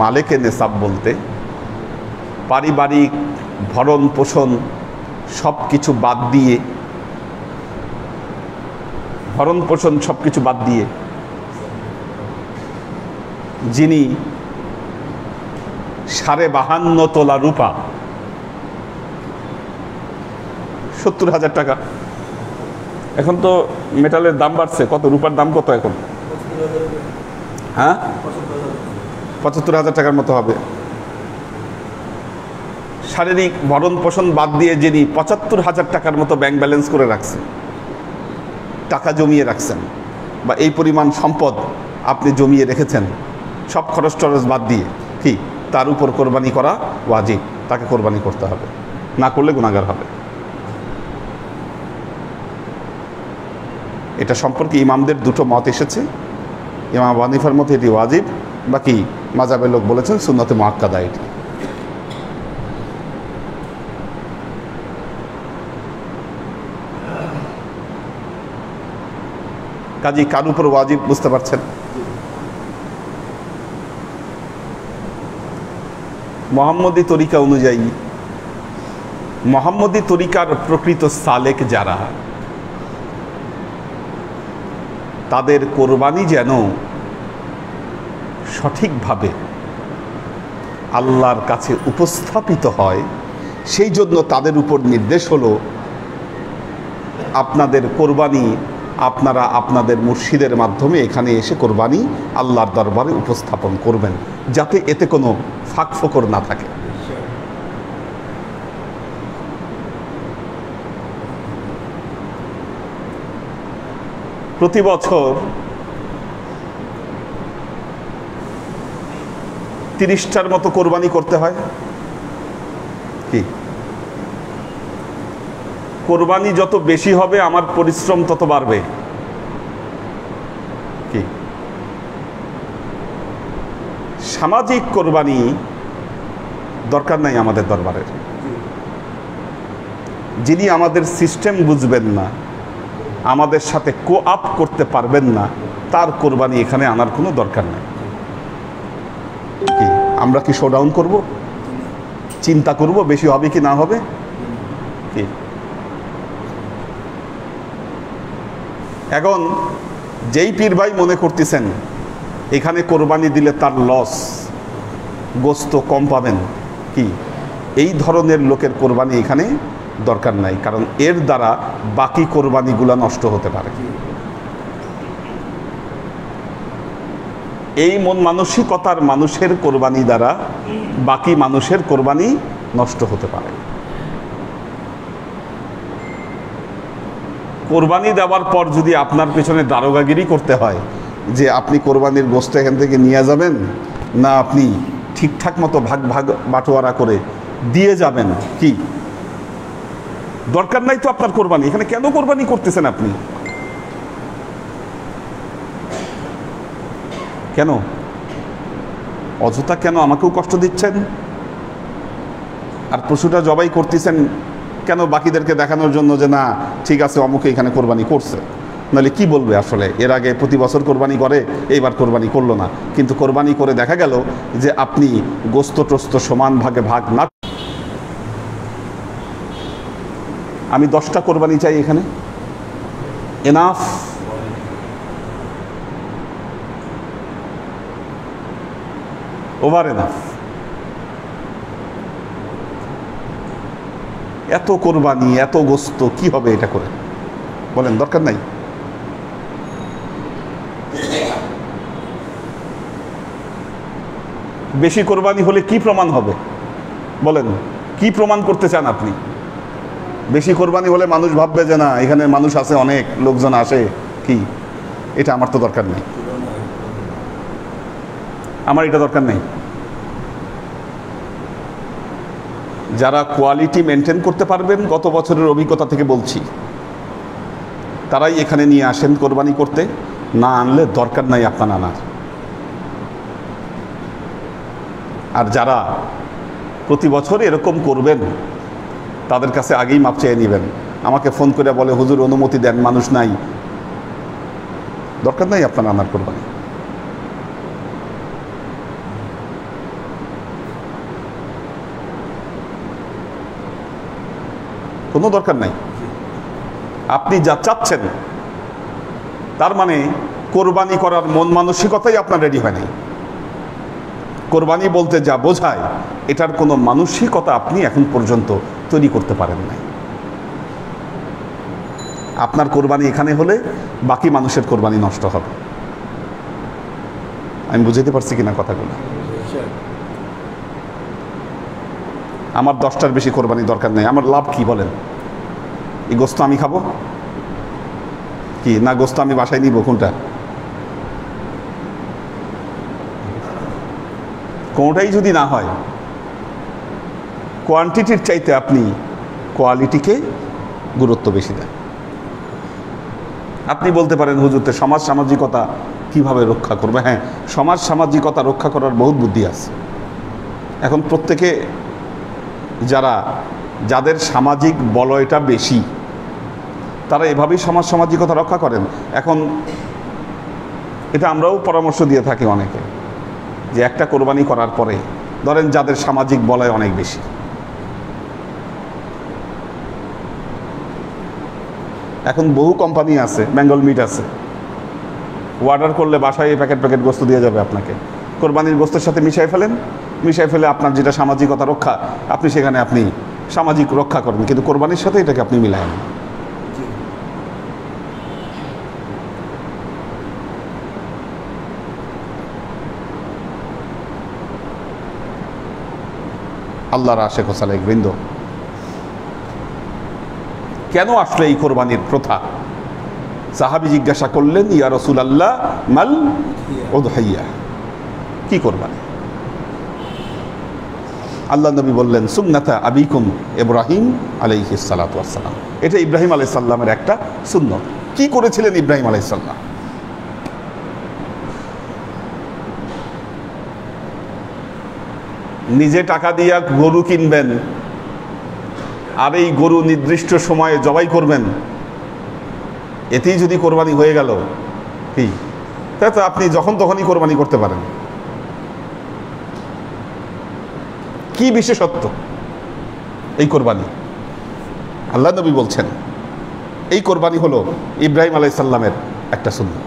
মালেকে নেসাব বলতে পারিবারিক ভরণ পোষণ সব কিছু বাদ দিয়ে, ভরণ পোষণ সব কিছু বাদ দিয়ে যিনি 52.5 তোলা রূপা, 70,000 টাকা। এখন তো মেটালের দাম বাড়ছে, কত রূপার দাম কত এখন? হ্যাঁ 75,000 টাকার মতো হবে। শারীরিক ভরণ পোষণ বাদ দিয়ে যিনি 75,000 টাকার মতো ব্যাংক ব্যালেন্স করে রাখছেন, টাকা জমিয়ে রাখছেন, বা এই পরিমাণ সম্পদ আপনি জমিয়ে রেখেছেন সব খরচ টরচ বাদ দিয়ে, কি তার উপর কোরবানি করা ওয়াজিব। তাকে কোরবানি করতে হবে, না করলে গুনাহগার হবে। এটা সম্পর্কে ইমামদের দুটো মত এসেছে। ইমাম আবু হানিফার মতে এটি ওয়াজিব, বাকি মাযহাবের লোক বলেছেন সুন্নতে মুআক্কাদা এটি। কাজী কার উপর ওয়াজিব বুঝতে পারছেন? মুহাম্মদী তরিকা অনুযায়ী, মুহাম্মদী তরিকার প্রকৃত সালেক যারা, তাদের কোরবানি যেন সঠিকভাবে আল্লাহর কাছে উপস্থাপিত হয়, সেই জন্য তাদের উপর নির্দেশ হলো আপনাদের কোরবানি আপনারা আপনাদের মুর্শিদের মাধ্যমে এখানে এসে কোরবানি আল্লাহর দরবারে উপস্থাপন করবেন, যাতে এতে কোনো ফাঁক ফোকর না থাকে। প্রতি বছর 30টার মতো কোরবানি করতে হয়। কি কোরবানি যত বেশি হবে আমার পরিশ্রম তত বাড়বে। কি সামাজিক কোরবানি দরকার নাই আমাদের দরবারের। যিনি আমাদের সিস্টেম বুঝবেন না, আমাদের সাথে কোঅপ করতে পারবেন না, তার কোরবানি এখানে আনার কোনো দরকার নেই। কি আমরা কি শোডাউন করব, চিন্তা করব বেশি হবে কি না হবে? কি এখন যেই পীর ভাই মনে করতেছেন এখানে কোরবানি দিলে তার লস, গোস্ত কম পাবেন, কি এই ধরনের লোকের কোরবানি এখানে দরকার নাই, কারণ এর দ্বারা বাকি কোরবানিগুলো নষ্ট হতে পারে। এই মন মানসিকতার মানুষের কোরবানি দ্বারা বাকি মানুষের কোরবানি নষ্ট হতে পারে। কোরবানি দেওয়ার পর যদি আপনার পেছনে দারোগাগিরি করতে হয় যে আপনি কোরবানির গোস্ত এখান থেকে নিয়ে যাবেন না আপনি ঠিকঠাক মতো ভাগ ভাগ বাটোয়ারা করে দিয়ে যাবেন, কি দরকার নাই তো আপনার কোরবানি, এখানে কেন কোরবানি করতেছেন আপনি? কেন অযথা কেন আমাকেও কষ্ট দিচ্ছেন? আর পশুটা জবাই করতেছেন কেন? বাকিদেরকে দেখানোর জন্য যে না ঠিক আছে অমুকে এখানে কোরবানি করছে, নাহলে কি বলবে আসলে এর আগে প্রতি বছর কোরবানি করে এইবার কোরবানি করলো না, কিন্তু কোরবানি করে দেখা গেল যে আপনি গোস্ত টোস্ত সমান ভাগে ভাগ না। আমি 10টা কোরবানি চাই এখানে, এনাফ? Over enough? এত কোরবানি এত গোস্ত কি হবে এটা করে? বলেন দরকার নাই? বেশি কোরবানি হলে কি প্রমাণ হবে? বলেন কি প্রমাণ করতে চান আপনি? বেশি কোরবানি হলে মানুষ ভাববে যে না এখানে মানুষ আছে, অনেক লোকজন আসে, কি এটা আমার তো দরকার নেই, আমার এটা দরকার নেই। যারা কোয়ালিটি মেনটেন করতে পারবেন, গত বছরের অভিজ্ঞতা থেকে বলছি, তারাই এখানে নিয়ে আসেন কোরবানি করতে, না আনলে দরকার নাই আপনার আনার। আর যারা প্রতি বছর এরকম করবেন তাদের কাছে আগেই মাপ চেয়ে নেবেন। আমাকে ফোন করে বলে হুজুর অনুমতি দেন, মানুষ নাই, দরকার নাই আপনার আনার কোরবানি। কোনো দরকার নাই। আপনি যা চাচ্ছেন তার মানে কোরবানি করার মন মানসিকতাই আপনার রেডি হয় নাই। কোরবানি বলতে যা বোঝায় এটার কোনো মানসিকতা আপনি এখন পর্যন্ত তৈরি করতে পারেন নাই। আপনার কোরবানি এখানে হলে বাকি মানুষের কোরবানি নষ্ট হবে। আমি বুঝাতে পারছি কিনা কথাগুলো? আমার 10টার বেশি কোরবানি দরকার নেই, আমার লাভ কি বলেন? এই গোস্ত আমি খাবো কি না গোস্ত আমি বাসায় নিব, কোনটা? কোনটাই যদি না হয়, কোয়ান্টিটির চাইতে আপনি কোয়ালিটিকে গুরুত্ব বেশি দেন। আপনি বলতে পারেন হুজুরতে সমাজ সামাজিকতা কিভাবে রক্ষা করবে? হ্যাঁ, সমাজ সামাজিকতা রক্ষা করার বহুত বুদ্ধি আছে। এখন প্রত্যেকে যাদের সামাজিক বলয়টা বেশি তারা এভাবেই সমাজ সামাজিকতা রক্ষা করেন। এখন এটা আমরাও পরামর্শ দিয়ে থাকি অনেকে, যে একটা কোরবানি করার পরে ধরেন যাদের সামাজিক বলয় অনেক বেশি, এখন বহু কোম্পানি আছে, বেঙ্গল মিট আছে, অর্ডার করলে বাসায় প্যাকেট প্যাকেট গোস্ত দিয়ে যাবে আপনাকে। কোরবানির গোস্তের সাথে মিশাই ফেলে আপনার যেটা সামাজিকতা রক্ষা, আপনি সেখানে আপনি সামাজিক রক্ষা করেন, কিন্তু কোরবানির সাথে এটাকে আপনি মিলায়েন না। আল্লাহর আশেক ও সালেক বৃন্দ, কেন আসলে এই কোরবানির প্রথা? সাহাবী জিজ্ঞাসা করলেন, ইয়া রাসূলুল্লাহ মাল উদহিয়া, কি কোরবানি? আল্লাহ নবী বললেন, সুন্নাতা আবিকুম ইব্রাহিম আলাইহিস সালাতু ওয়াস সালাম। এটা ইব্রাহিম আলাইহিস সালামের একটা সুন্নত। কি করেছিলেন ইব্রাহিম আলাইহিস সালাম? নিজে টাকা দিয়া গরু কিনবেন আর এই গরু নির্দিষ্ট সময়ে জবাই করবেন, এতেই যদি কোরবানি হয়ে গেল, কি তা তো আপনি যখন তখনই কোরবানি করতে পারেন। কি বিশেষত্ব এই কোরবানি? আল্লাহ নবী বলছেন এই কোরবানি হলো ইব্রাহিম আলাইহিস সালামের একটা সুন্নাত।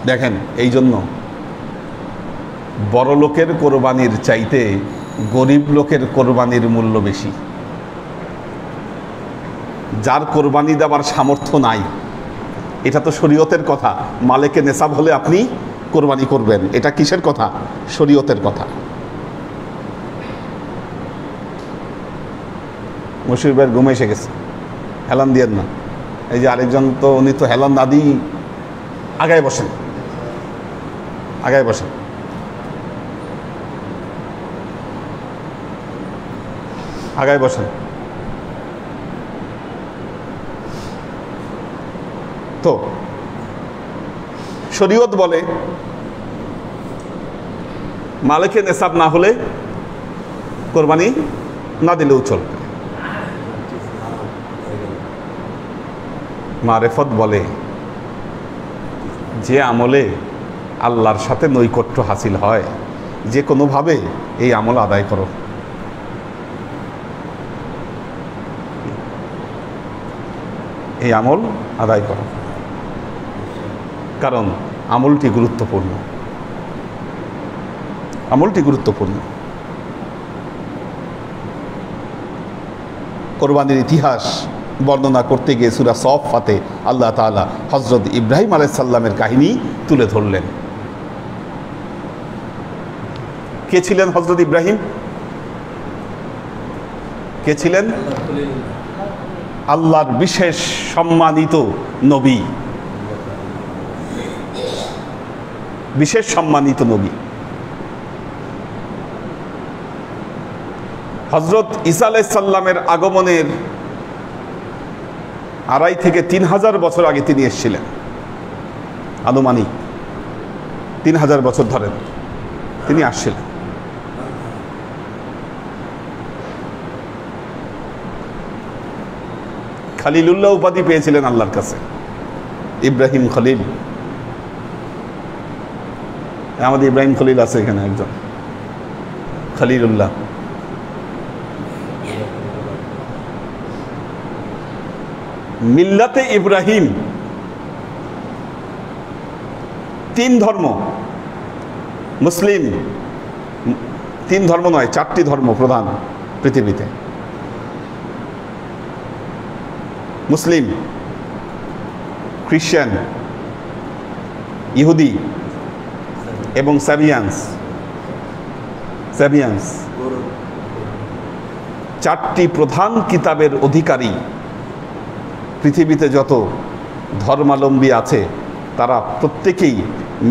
দেখেন, এই জন্য বড় লোকের কোরবানির চাইতে গরিব লোকের কোরবানির মূল্য বেশি। যার কোরবানি দেওয়ার সামর্থ্য নাই, এটা তো শরীয়তের কথা, মালেকে নেসাব হলে আপনি কোরবানি করবেন, এটা কিসের কথা? শরীয়তের কথা। মশির ভাইয়ের ঘুমে এসে গেছে, হেলান দিয়েন না। এই যে আরেকজন, তো উনি তো হেলান না দিই, আগায় বসেন, আগায় বসেন। আগায় বসেন। তো শরীয়ত বলে মালিকে নেসাব না হলে কোরবানি না দিলেও চলবে। মারেফত বলে যে আমলে আল্লাহর সাথে নৈকট্য হাসিল হয়, যে কোনোভাবে এই আমল আদায় করো। এই আমল আদায় করো, কারণ আমলটি গুরুত্বপূর্ণ, আমলটি গুরুত্বপূর্ণ। কোরবানির ইতিহাস বর্ণনা করতে গিয়ে সূরা সফফাতে আল্লাহ তাআলা হযরত ইব্রাহিম আলাইহিস সালামের কাহিনী তুলে ধরলেন। কে ছিলেন হযরত ইব্রাহিম? কে ছিলেন? আল্লাহর বিশেষ সম্মানিত নবী, বিশেষ সম্মানিত নবী। হযরত ঈসা আলাইহিস সালামের আগমনের ২৫০০ থেকে ৩০০০ বছর আগে তিনি এসেছিলেন। আনুমানিক ৩০০০ বছর ধরেন তিনি আসছিলেন। খলিলুল্লাহ উপাধি পেয়েছিলেন আল্লাহর কাছে, ইব্রাহিম খলিল। আমাদের ইব্রাহিম খলিল আছে এখানে একজন, খলিলুল্লাহ। মিল্লাতে ইব্রাহিম, ৩ ধর্ম, মুসলিম ৩ ধর্ম নয়, ৪টি ধর্ম প্রধান পৃথিবীতে। মুসলিম, খ্রিস্টান, ইহুদি এবং সাবিয়ান্স। ৪টি প্রধান কিতাবের অধিকারী পৃথিবীতে যত ধর্মাবলম্বী আছে তারা প্রত্যেকেই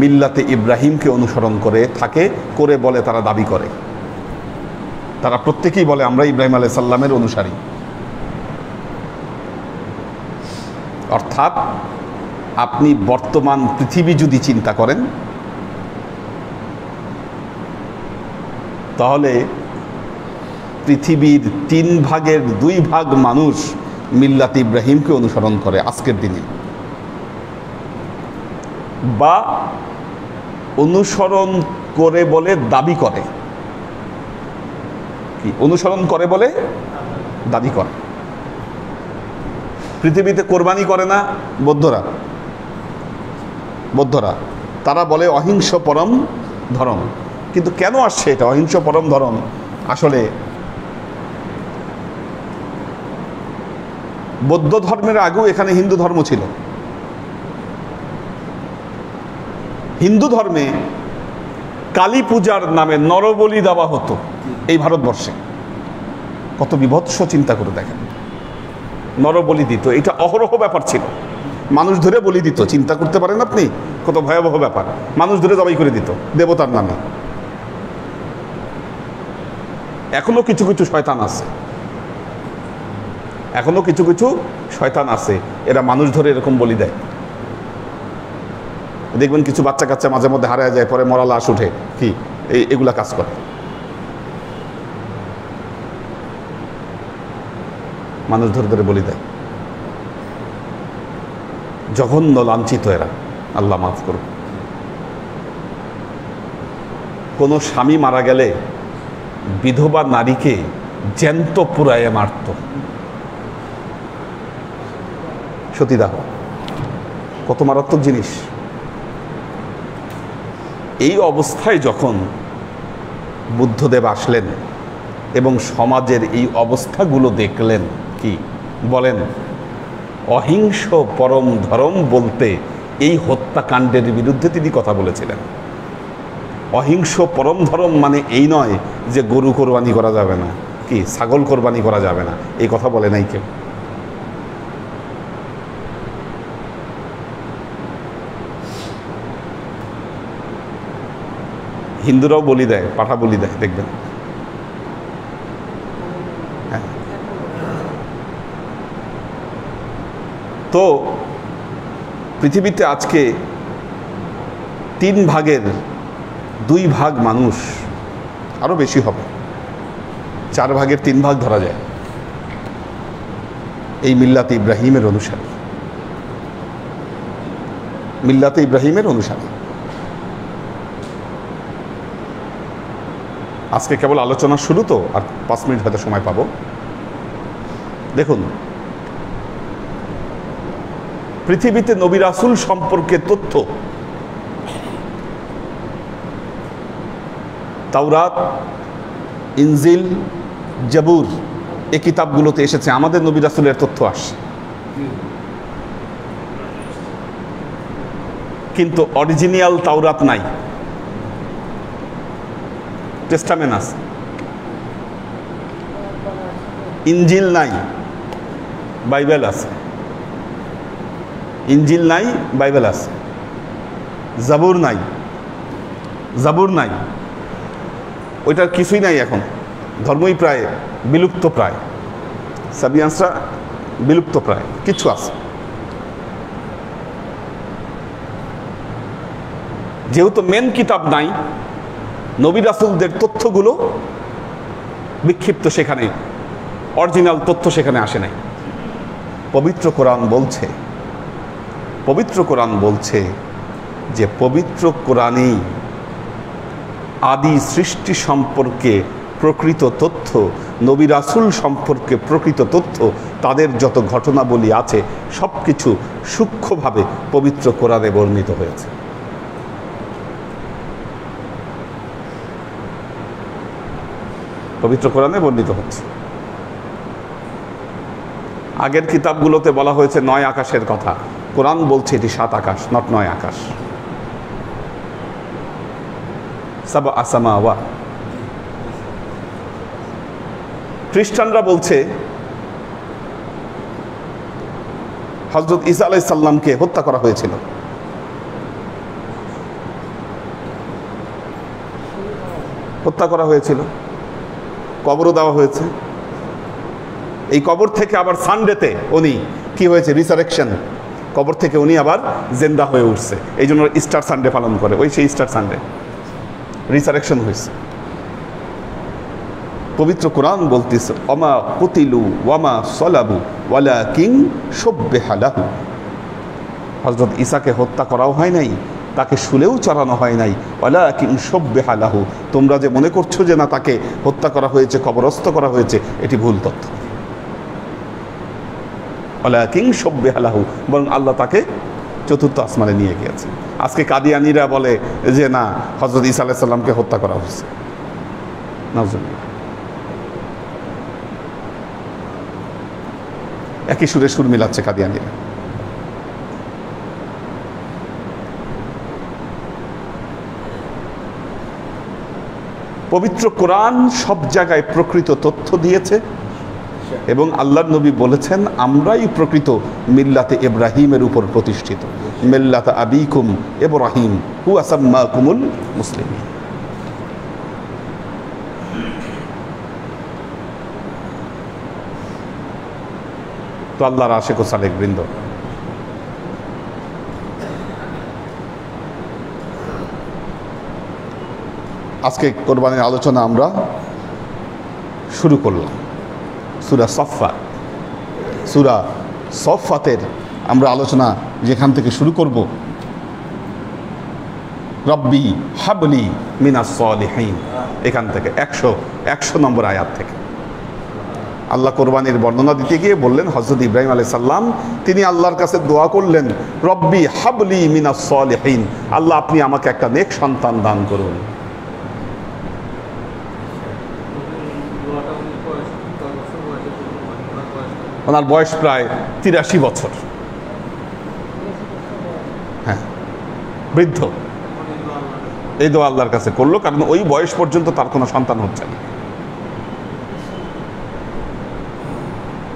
মিল্লাতে ইব্রাহিমকে অনুসরণ করে থাকে, করে বলে, তারা দাবি করে, তারা প্রত্যেকেই বলে আমরা ইব্রাহিম আলাইহিস সালামের অনুসারী। অর্থাৎ আপনি বর্তমান পৃথিবী যদি চিন্তা করেন তাহলে পৃথিবীর ৩ ভাগের ২ ভাগ মানুষ মিল্লাত ইব্রাহিমকে অনুসরণ করে আজকের দিনে, বা অনুসরণ করে বলে দাবি করে। কি অনুসরণ করে বলে দাবি করে? পৃথিবীতে কোরবানি করে না বৌদ্ধরা, তারা বলে অহিংস পরম ধর্ম। কিন্তু কেন আসছে এটা অহিংস পরম ধর্ম? আসলে বৌদ্ধ ধর্মের আগেও এখানে হিন্দু ধর্ম ছিল। হিন্দু ধর্মে কালী পূজার নামে নরবলি দেওয়া হতো এই ভারতবর্ষে। কত বিভৎস, চিন্তা করে দেখেন। নরবলি দিত, এটা অহরহ ব্যাপার ছিল। মানুষ ধরে বলি দিত, চিন্তা করতে পারেন আপনি কত ভয়াবহ ব্যাপার। মানুষ ধরে জবাই করে দিত দেবতার নামে। এখনো কিছু কিছু শয়তান আছে, এখনো কিছু কিছু শয়তান আছে, এরা মানুষ ধরে এরকম বলি দেয়। দেখবেন কিছু বাচ্চা কাচ্চা মাঝে মধ্যে হারায় যায়, পরে মরা লাশ উঠে, কি এগুলা কাজ করে। মানুষ ধরে ধরে বলি দেয়। জঘন্য লাঞ্ছিত এরা, আল্লাহ মাফ করুন। কোনো স্বামী মারা গেলে বিধবা নারীকে জ্যান্ত পুড়াইয়ে মারত। সতীদাহ কত মারাত্মক জিনিস। এই অবস্থায় যখন বুদ্ধদেব আসলেন এবং সমাজের এই অবস্থাগুলো দেখলেন, কি বলেন, অহিংস পরম ধর্ম বলতে এই হত্যাকাণ্ডের বিরুদ্ধে তিনি কথা বলেছিলেন। অহিংস পরম ধর্ম মানে এই নয় যে গরু কোরবানি করা যাবে না, কি ছাগল কোরবানি করা যাবে না, এই কথা বলে নাই কেউ। হিন্দুরাও বলি দেয়, পাঠা বলি দেয়, দেখবেন। হ্যাঁ, তো পৃথিবীতে আজকে 3 ভাগের 2 ভাগ মানুষ, আরো বেশি হবে, 4 ভাগের 3 ভাগ ধরা যায় এই মিল্লাতে ইব্রাহিমের অনুসারী, মিল্লাতে ইব্রাহিমের অনুসারী। আজকে কেবল আলোচনা শুরু, তো আর 5 মিনিট হয়তো সময় পাবো। দেখুন, পৃথিবীতে নবী রাসূল সম্পর্কে তথ্য তাওরাত, ইনজিল, জাবুর এই কিতাবগুলোতে এসেছে, আমাদের নবী রাসূলের তথ্য আসে, কিন্তু অরিজিনাল তাওরাত নাই, টেস্টামেন্ট আছে, ইনজিল নাই, বাইবেল আছে। ইনজিল নাই, বাইবেল আছে, জাবুর নাই, জাবুর নাই, ওইটার কিছুই নাই। এখন ধর্মই প্রায় বিলুপ্ত, প্রায় সাবিয়ান্সরা বিলুপ্ত প্রায়, কিছু আছে। যেহেতু মেন কিতাব নাই, নবী রাসূলদের তথ্যগুলো বিক্ষিপ্ত, সেখানে অরিজিনাল তথ্য সেখানে আসে নাই। পবিত্র কোরআন বলছে, পবিত্র কোরআন বলছে যে পবিত্র কোরআনেই আদি সৃষ্টি সম্পর্কে প্রকৃত তথ্য, নবী রাসূল সম্পর্কে প্রকৃত তথ্য, তাদের যত ঘটনাবলী আছে সব কিছু সূক্ষ্মভাবে পবিত্র কোরআনে বর্ণিত হয়েছে। পবিত্র কোরআনে বর্ণিত হচ্ছে। আগের কিতাবগুলোতে বলা হয়েছে 9 আকাশের কথা, কোরআন বলছে এটি 7 আকাশ, নট 9 আকাশ। সাবা আসমাওয়া। খ্রিস্টানরা বলছে হযরত ঈসা আলাইহিস সালামকে হত্যা করা হয়েছিল। হত্যা করা হয়েছিল, কবরও দেওয়া হয়েছে। এই কবর থেকে আবার সানডেতে উনি কি হয়েছে, রিসারেকশন, কবর থেকে উনি আবার জিন্দা হয়ে উঠছে। এই জন্য ইস্টার সানডে পালন করে, ওই সেই ইস্টার সানডে রিসারেকশন হয়েছে। পবিত্র কোরআন বলতেছে ওমা কুতিলু ওয়ামা সলাবু ওয়ালাকিন শুববিহা লাহু। হযরত ঈসাকে হত্যা করাও হয় নাই, তাকে শুলেও চড়ানো হয় নাই। ওয়ালাকিন শুববিহা লাহু, তোমরা যে মনে করছো যে না তাকে হত্যা করা হয়েছে, কবরস্থ করা হয়েছে, এটি ভুল তথ্য। ওয়ালাকিন শুববিহা লাহু, বরং আল্লাহ তাকে চতুর্থ আসমানে নিয়ে গিয়েছে। আজকে কাদিয়ানিরা বলে যে না, হযরত ঈসা আলাইহিস সালামকে হত্যা করা হয়েছে। নাউজুবিল্লাহ। একই সুরে সুর মিলাচ্ছে কাদিয়ানিরা। পবিত্র কোরআন সব জায়গায় প্রকৃত তথ্য দিয়েছে এবং আল্লাহর নবী বলেছেন আমরাই প্রকৃত মিল্লাতে ইব্রাহিমের উপর প্রতিষ্ঠিত। মিল্লাতে আবিকুম ইব্রাহিম হুয়া সাম্মাকুমুল মুসলিমিন। তো আল্লাহর আশিক ও সালেক বৃন্দ, আজকে কোরবানির আলোচনা আমরা শুরু করলাম সূরা সফফাত। সূরা সফফাতের আমরা আলোচনা যেখান থেকে শুরু করব, রব্বি হাবলি মিনাস সালিহিন, এখান থেকে 100 নম্বর আয়াত থেকে আল্লাহ কোরবানির বর্ণনা দিতে গিয়ে বললেন হযরত ইব্রাহিম আলাইহিস সালাম তিনি আল্লাহর কাছে দোয়া করলেন, রব্বি হাবলি মিনাস সালিহিন, আল্লাহ আপনি আমাকে একটা নেক সন্তান দান করুন। ওনার বয়স প্রায় 83 বছর, হ্যাঁ বৃদ্ধ। এই দোয়া আল্লাহর কাছে করলো, কারণ ওই বয়স পর্যন্ত তার কোনো সন্তান হচ্ছে না।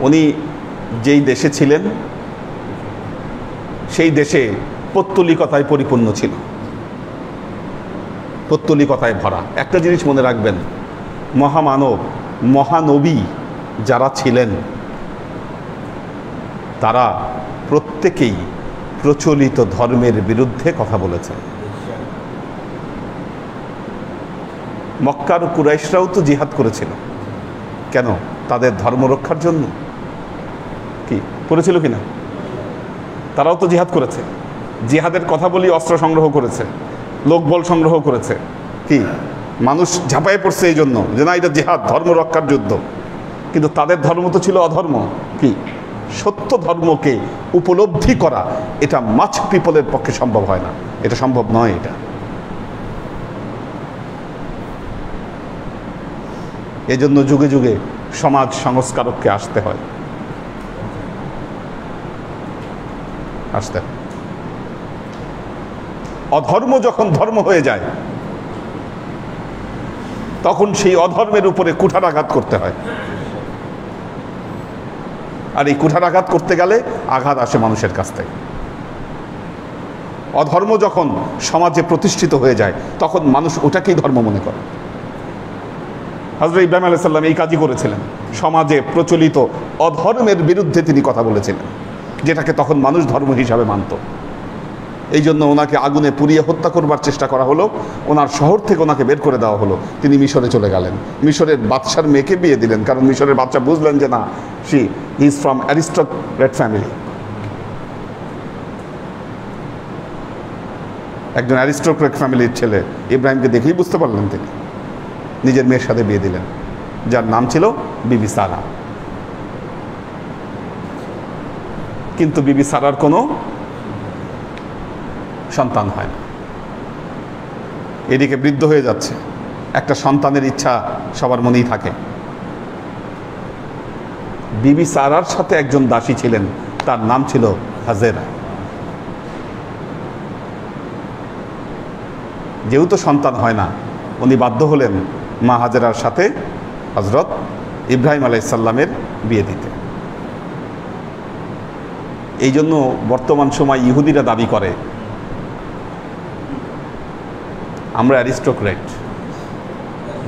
উনি যেই দেশে ছিলেন সেই দেশে পৌত্তলিকতায় পরিপূর্ণ ছিল, পৌত্তলিকতায় ভরা। একটা জিনিস মনে রাখবেন, মহামানব মহানবী যারা ছিলেন তারা প্রত্যেকেই প্রচলিত ধর্মের বিরুদ্ধে কথা বলেছেন। মক্কার কুরাইশরাও তো জিহাদ করেছিল, কেন? তাদের ধর্ম রক্ষার জন্য। কি করেছিল কিনা? তারাও তো জিহাদ করেছে। জিহাদের কথা বলি অস্ত্র সংগ্রহ করেছে, লোকবল সংগ্রহ করেছে। কি মানুষ ঝাঁপায়ে পড়ছে এই জন্য যে না এটা জিহাদ, ধর্ম রক্ষার যুদ্ধ। কিন্তু তাদের ধর্ম তো ছিল অধর্ম। কি সত্য ধর্মকে উপলব্ধি করা এটা মাছ পিপলের পক্ষে সম্ভব হয় না, এটা সম্ভব নয়। এটা এজন্য যুগে যুগে সমাজ সংস্কারককে আসতে হয়। অধর্ম যখন ধর্ম হয়ে যায় তখন সেই অধর্মের উপরে কুঠারাঘাত করতে হয়। আর এই কুঠারাঘাত করতে গেলে আঘাত আসে মানুষের কাছ থেকে। অধর্ম যখন সমাজে প্রতিষ্ঠিত হয়ে যায় তখন মানুষ ওটাকেই ধর্ম মনে করে। হযরত ইব্রাহিম আলাইহিস সালাম এই কাজই করেছিলেন, সমাজে প্রচলিত অধর্মের বিরুদ্ধে তিনি কথা বলেছিলেন, যেটাকে তখন মানুষ ধর্ম হিসাবে মানত। এই জন্য ওনাকে আগুনে পুড়িয়ে হত্যা করবার চেষ্টা করা হলো, ওনার শহর থেকে ওনাকে বের করে দেওয়া হলো। তিনি মিশরে চলে গেলেন, মিশরের বাদশার মেয়েকে বিয়ে দিলেন, কারণ মিশরের বাদশা বুঝলেন যে না he is from aristocrat family. একজন অ্যারিস্টোক্রেট ফ্যামিলির ছেলে ইব্রাহিমকে দেখেই বুঝতে পারলেন, তিনি নিজের মেয়ের সাথে বিয়ে দিলেন, যার নাম ছিল বিবি সারা। কিন্তু বিবি সারার কোনো সন্তান হয় না। এদিকে বৃদ্ধ হয়ে যাচ্ছে, একটা সন্তানের ইচ্ছা সবার মনেই থাকে। বিবি সারার সাথে একজন দাসী ছিলেন, তার নাম ছিল হাজেরা। যেহেতু সন্তান হয় না, উনি বাধ্য হলেন মা হাজেরার সাথে হযরত ইব্রাহিম আলাইহিস সালামের বিয়ে দিতে। এই জন্য বর্তমান সময় ইহুদিরা দাবি করে আমরা অ্যারিস্টোক্রেট,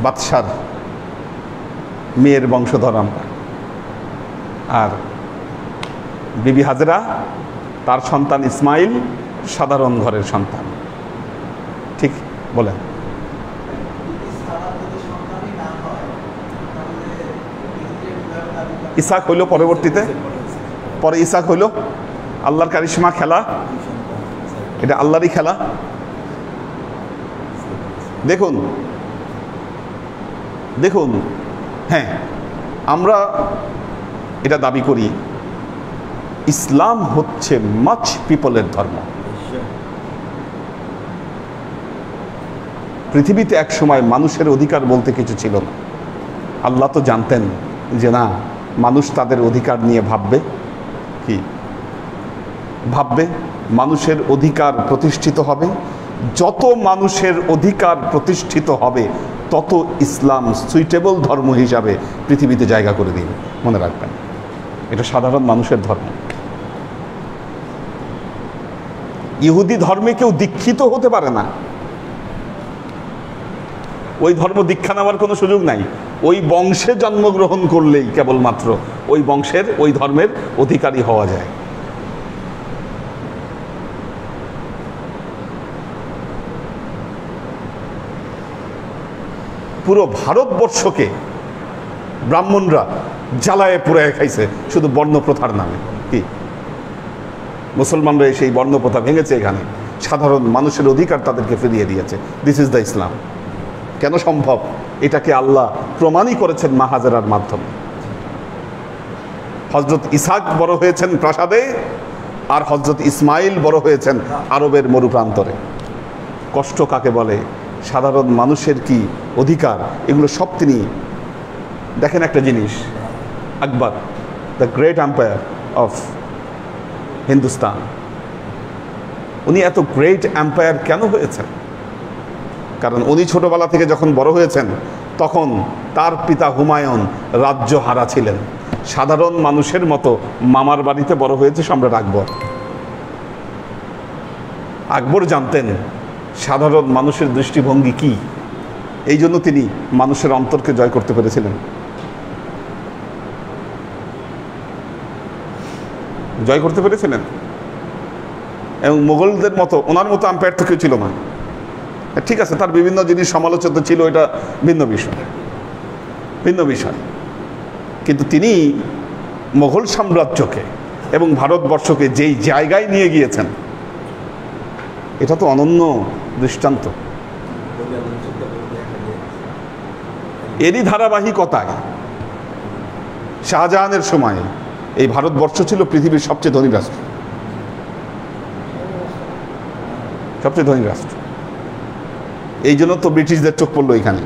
বাদশার মেয়ের বংশধর আমরা। আর বিবি হাজেরা তার সন্তান ইসমাইল সাধারণ ঘরের সন্তান। ঠিক বলেন? ইসাক হইল পরবর্তীতে, পরে ইসাক হইল আল্লাহর কারিশমা খেলা, এটা আল্লাহরই খেলা। দেখুন দেখুন, হ্যাঁ আমরা এটা দাবি করি ইসলাম হচ্ছে মাচ পিপলের ধর্ম। পৃথিবীতে এক সময় মানুষের অধিকার বলতে কিছু ছিল না। আল্লাহ তো জানতেন যে না মানুষ তাদের অধিকার নিয়ে ভাববে, কি ভাববে, মানুষের অধিকার প্রতিষ্ঠিত হবে। যত মানুষের অধিকার প্রতিষ্ঠিত হবে তত ইসলাম সুইটেবল ধর্ম হিসাবে পৃথিবীতে জায়গা করে দিবে। মনে রাখবেন, এটা সাধারণ মানুষের ধর্ম। ইহুদি ধর্মে কেউ দীক্ষিত হতে পারে না, ওই ধর্ম দীক্ষা নেওয়ার কোনো সুযোগ নাই। ওই বংশে জন্মগ্রহণ করলেই কেবলমাত্র ওই বংশের ওই ধর্মের অধিকারী হওয়া যায়। পুরো ভারতবর্ষকে ব্রাহ্মণরা জ্বালায় পুড়ায় খাইছে শুধু বর্ণপ্রথার নামে। কি মুসলমানরা সেই বর্ণপ্রথা ভেঙেছে এখানে, সাধারণ মানুষের অধিকার তাদেরকে ফিরিয়ে দিয়েছে। দিস ইজ দ্য ইসলাম। কেন সম্ভব? এটাকে আল্লাহ প্রমাণই করেছেন মা হাজেরার মাধ্যমে। হজরত ইসহাক বড় হয়েছেন প্রাসাদে, আর হজরত ইসমাইল বড় হয়েছেন আরবের মরুপ্রান্তরে। কষ্ট কাকে বলে, সাধারণ মানুষের কি অধিকার, এগুলো সব তিনি দেখেন। একটা জিনিস, Akbar the great empire of Hindustan, উনি এত গ্রেট এম্পায়ার কেন হয়েছেন? কারণ উনি ছোটবেলা থেকে যখন বড় হয়েছেন তখন তার পিতা হুমায়ুন রাজ্য হারা ছিলেন, সাধারণ মানুষের মতো মামার বাড়িতে বড় হয়েছে সম্রাট আকবর। আকবর জানতেন সাধারণ মানুষের দৃষ্টিভঙ্গি কি, এই জন্য তিনি মানুষের অন্তরকে জয় করতে পেরেছিলেন। জয় করতে পেরেছিলেন। এবং মুঘলদের মতো ওনার মতো আম্পায়ার তো কেউ ছিল না। ঠিক আছে, তার বিভিন্ন জিনিস সমালোচিত ছিল, এটা ভিন্ন বিষয়। কিন্তু তিনি মুঘল সাম্রাজ্যকে এবং ভারতবর্ষকে যেই জায়গায় নিয়ে গিয়েছেন, এটা তো অনন্য দৃষ্টান্ত। এরই ধারাবাহিকতায় শাহজাহানের সময় এই ভারতবর্ষ ছিল পৃথিবীর সবচেয়ে ধনী রাষ্ট্র, সবচেয়ে ধনী রাষ্ট্র। এই জন্য তো ব্রিটিশদের চোখ পড়লো এখানে।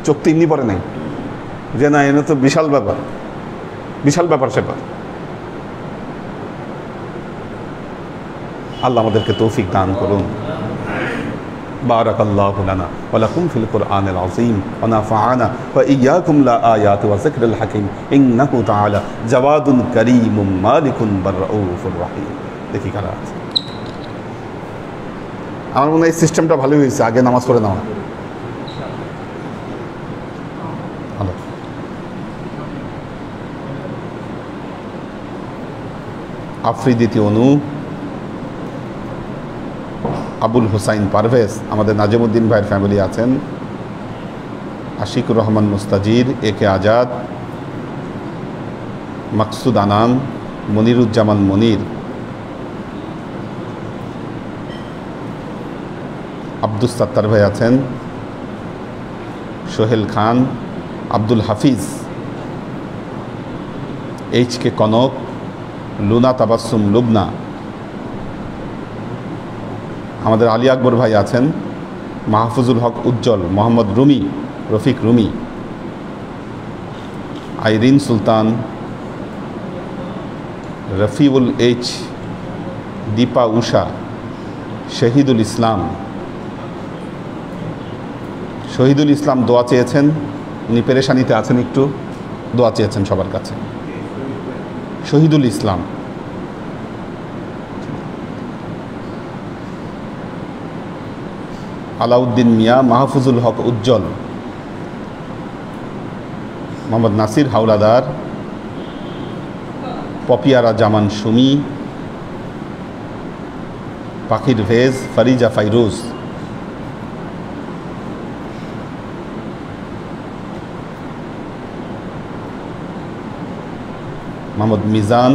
চোখ তো এমনি পড়ে নাই যে না, এনে তো বিশাল ব্যাপার স্যাপার। আল্লাহ আমাদেরকে তৌফিক দান করুন। বারাকাল্লাহু লানা ওয়া লাকুম ফিল কুরআনিল আযীম ওয়া নাফা'ানা ওয়া ইয়্যাকুম লা আয়াতি ওয়া যিকরিল হাকীম ইন্নাহু তাআলা জাওয়াদুন কারীমুম মালিকুন বাররাউফুর রহিম। দেখি কারা আছে। আমার মনে হয় এই সিস্টেমটা ভালোই হয়েছে, আগে নামাজ পড়ে নেওয়া। ভালো। আফ্রিদিতি অনু, আবুল হুসাইন পারভেজ, আমাদের নাজিমুদ্দিন ভাইয়ের ফ্যামিলি আছেন, আশিকুর রহমান মুস্তাজির, এ কে আজাদ, মাকসুদ আনাম, মনিরুজ্জামান মনির, আব্দুস সাত্তার ভাই আছেন, সোহেল খান, আব্দুল হাফিজ, এইচ কে কনক, লুনা তাবাসসুম লুবনা, আমাদের আলী আকবর ভাই আছেন, মাহফুজুল হক উজ্জ্বল, মোহাম্মদ রুমি, রফিক রুমি, আইরিন সুলতান, রফিউল এইচ, দীপা উষা, শহীদুল ইসলাম। শহীদুল ইসলাম দোয়া চেয়েছেন, উনি পেরেশানিতে আছেন, একটু দোয়া চেয়েছেন সবার কাছে। শহীদুল ইসলাম, আলাউদ্দিন মিয়া, মাহফুজুল হক উজ্জ্বল, মোহাম্মদ নাসির হাওলাদার, পপিয়ারা জামান সুমি, পাখির ভেজ, ফারিজা ফাইরুজ, মোহাম্মদ মিজান,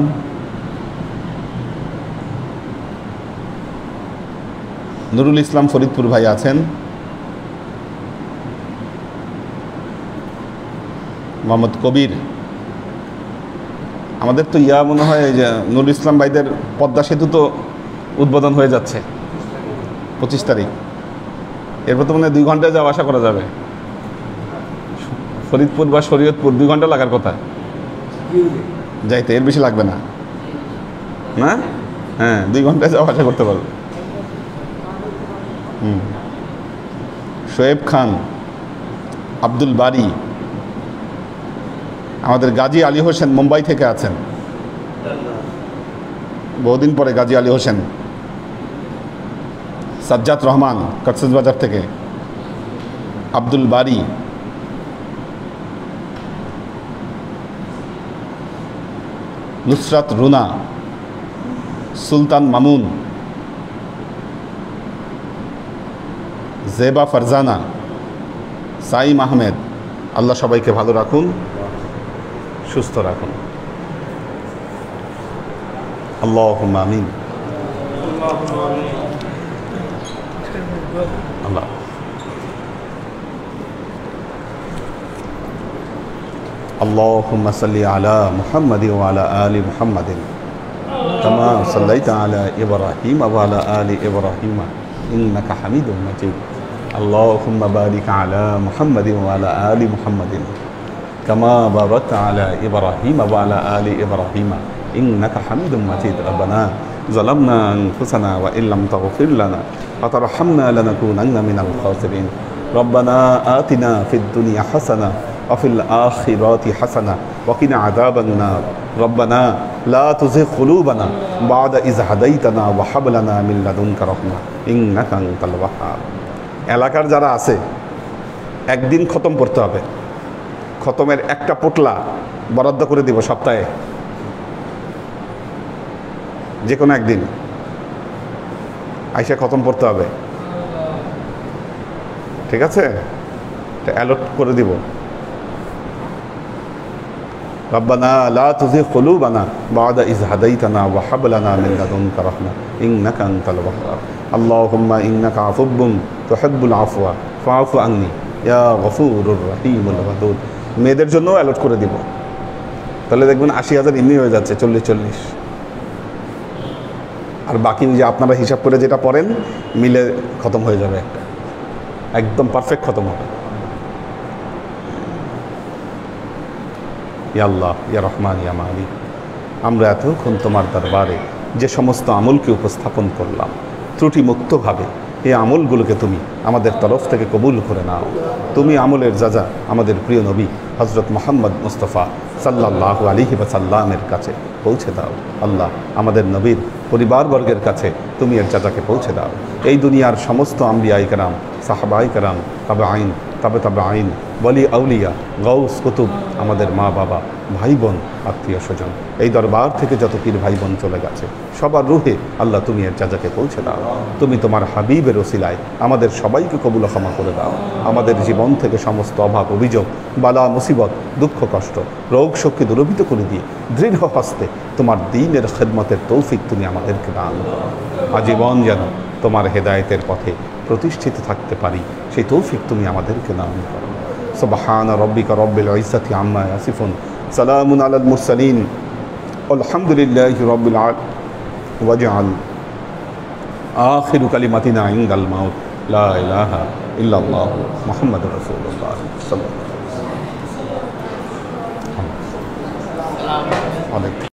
নুরুল ইসলাম ফরিদপুর ভাই আছেন, মোহাম্মদ কবির। আমাদের তো মনে হয় যে নুরুল ইসলাম ভাইদের পদ্মা সেতু তো উদ্বোধন হয়ে যাচ্ছে 25 তারিখ। এরপর তো মনে হয় 2 ঘন্টায় যাওয়া আশা করা যাবে। ফরিদপুর বা শরীয়তপুর 2 ঘন্টা লাগার কথা যাইতে, এর বেশি লাগবে না, না? হ্যাঁ, 2 ঘন্টায় যাওয়া আশা করতে পারবে। শোয়েব খান, আব্দুল বারি, আমাদের গাজী আলী হোসেন মুম্বাই থেকে আছেন, বহুদিন পরে গাজী আলী হোসেন, সাজ্জাদ রহমান কক্সবাজার থেকে, আব্দুল বারি, নুসরাত রুনা, সুলতান মামুন, জেবা ফারজানা, সাইম আহমেদ। আল্লাহ সবাইকে ভালো রাখুন, সুস্থ রাখুন। আল্লাহুম্মা আমিন। আল্লাহ اللهم صل على محمد وعلى آل محمد كما صليت على إبراهيم وعلى آل إبراهيم إنك حميد مجيد اللهم بارك على محمد وعلى آل محمد كما باركت على إبراهيم وعلى آل إبراهيم إنك حميد مجيد ربنا ظلمنا أنفسنا وإن لم تغفر لنا وترحمنا لنكونن من الخاسرين ربنا آتنا في الدنيا حسنة وفي الآخرات حسنة وقنا عذاب النار ربنا لا تزغ قلوبنا بعد إذ هديتنا وهب لنا من لدنك رحمة إنك أنت الوهاب এলাকার যারা আছে একদিন খতম করতে হবে খতমের একটা পোটলা বরাদ্দ করে দিব সপ্তাহে যে কোনো একদিন আইসা খতম করতে হবে ঠিক আছে এটা অ্যালট করে দিব ربنا لا تزغ قلوبنا بعد إذ هديتنا وهب لنا من لدنك رحمة إنك أنت الوهاب اللهم إنك عفو تحب العفو فاعف عني يا غفور الرحيم الودود মেয়েদের জন্য অ্যালট করে দিব তাহলে দেখবেন ৮০,০০০ এমনি হয়ে যাচ্ছে ৪০ আর বাকি যে আপনারা হিসাব করে যেটা পড়েন মিলে খতম হয়ে যাবে একটা একদম পারফেক্ট খতম হবে ইয়া আল্লাহ ইয়া রহমান ইয়া মালিক আমরা এতক্ষণ তোমার দরবারে যে সমস্ত আমলকে উপস্থাপন করলাম ত্রুটিমুক্তভাবে এই আমলগুলোকে তুমি আমাদের তরফ থেকে কবুল করে নাও তুমি আমলের যাজা আমাদের প্রিয় নবী হজরত মুহাম্মদ মুস্তাফা সাল্লাল্লাহু আলাইহি ওয়াসাল্লামের কাছে পৌঁছে দাও আল্লাহ আমাদের নবীর পরিবারবর্গের কাছে তুমি এর যাজাকে পৌঁছে দাও এই দুনিয়ার সমস্ত আম্বিয়ায়ে কেরাম সাহাবায়ে কেরাম তাবেঈন তাবে আইন ওয়ালি আউলিয়া গাউস কুতুব আমাদের মা বাবা ভাই বোন আত্মীয় স্বজন এই দরবার থেকে যত পীর ভাই বোন চলে গেছে সবার রুহে আল্লাহ তুমি এর যাজাকে পৌঁছে দাও তুমি তোমার হাবিবের ওসিলায় আমাদের সবাইকে কবুল ক্ষমা করে দাও আমাদের জীবন থেকে সমস্ত অভাব অভিযোগ বালা মুসিবত দুঃখ কষ্ট রোগ শোককে দূরীভূত করে দিয়ে দৃঢ় হস্তে তোমার দ্বীনের খেদমতের তৌফিক তুমি আমাদেরকে দান করো আজীবন যেন তোমার হেদায়েতের পথে প্রতিষ্ঠিত থাকতে পারি সেই তৌফিক তুমি আমাদেরকে দান করো সুবহান রাব্বিকা রাব্বিল ইজ্জাতি আম্মা ইয়াসিফুন সালামুন আলাল মুরসালিন আলহামদুলিল্লাহি রাব্বিল আলামিন ওয়াজআল আখিরু কালিমাতিনা ইনদাল মাউত লা ইলাহা ইল্লাল্লাহ মুহাম্মাদুর রাসূলুল্লাহ সাল্লাল্লাহু আলাইহি ওয়া সাল্লাম।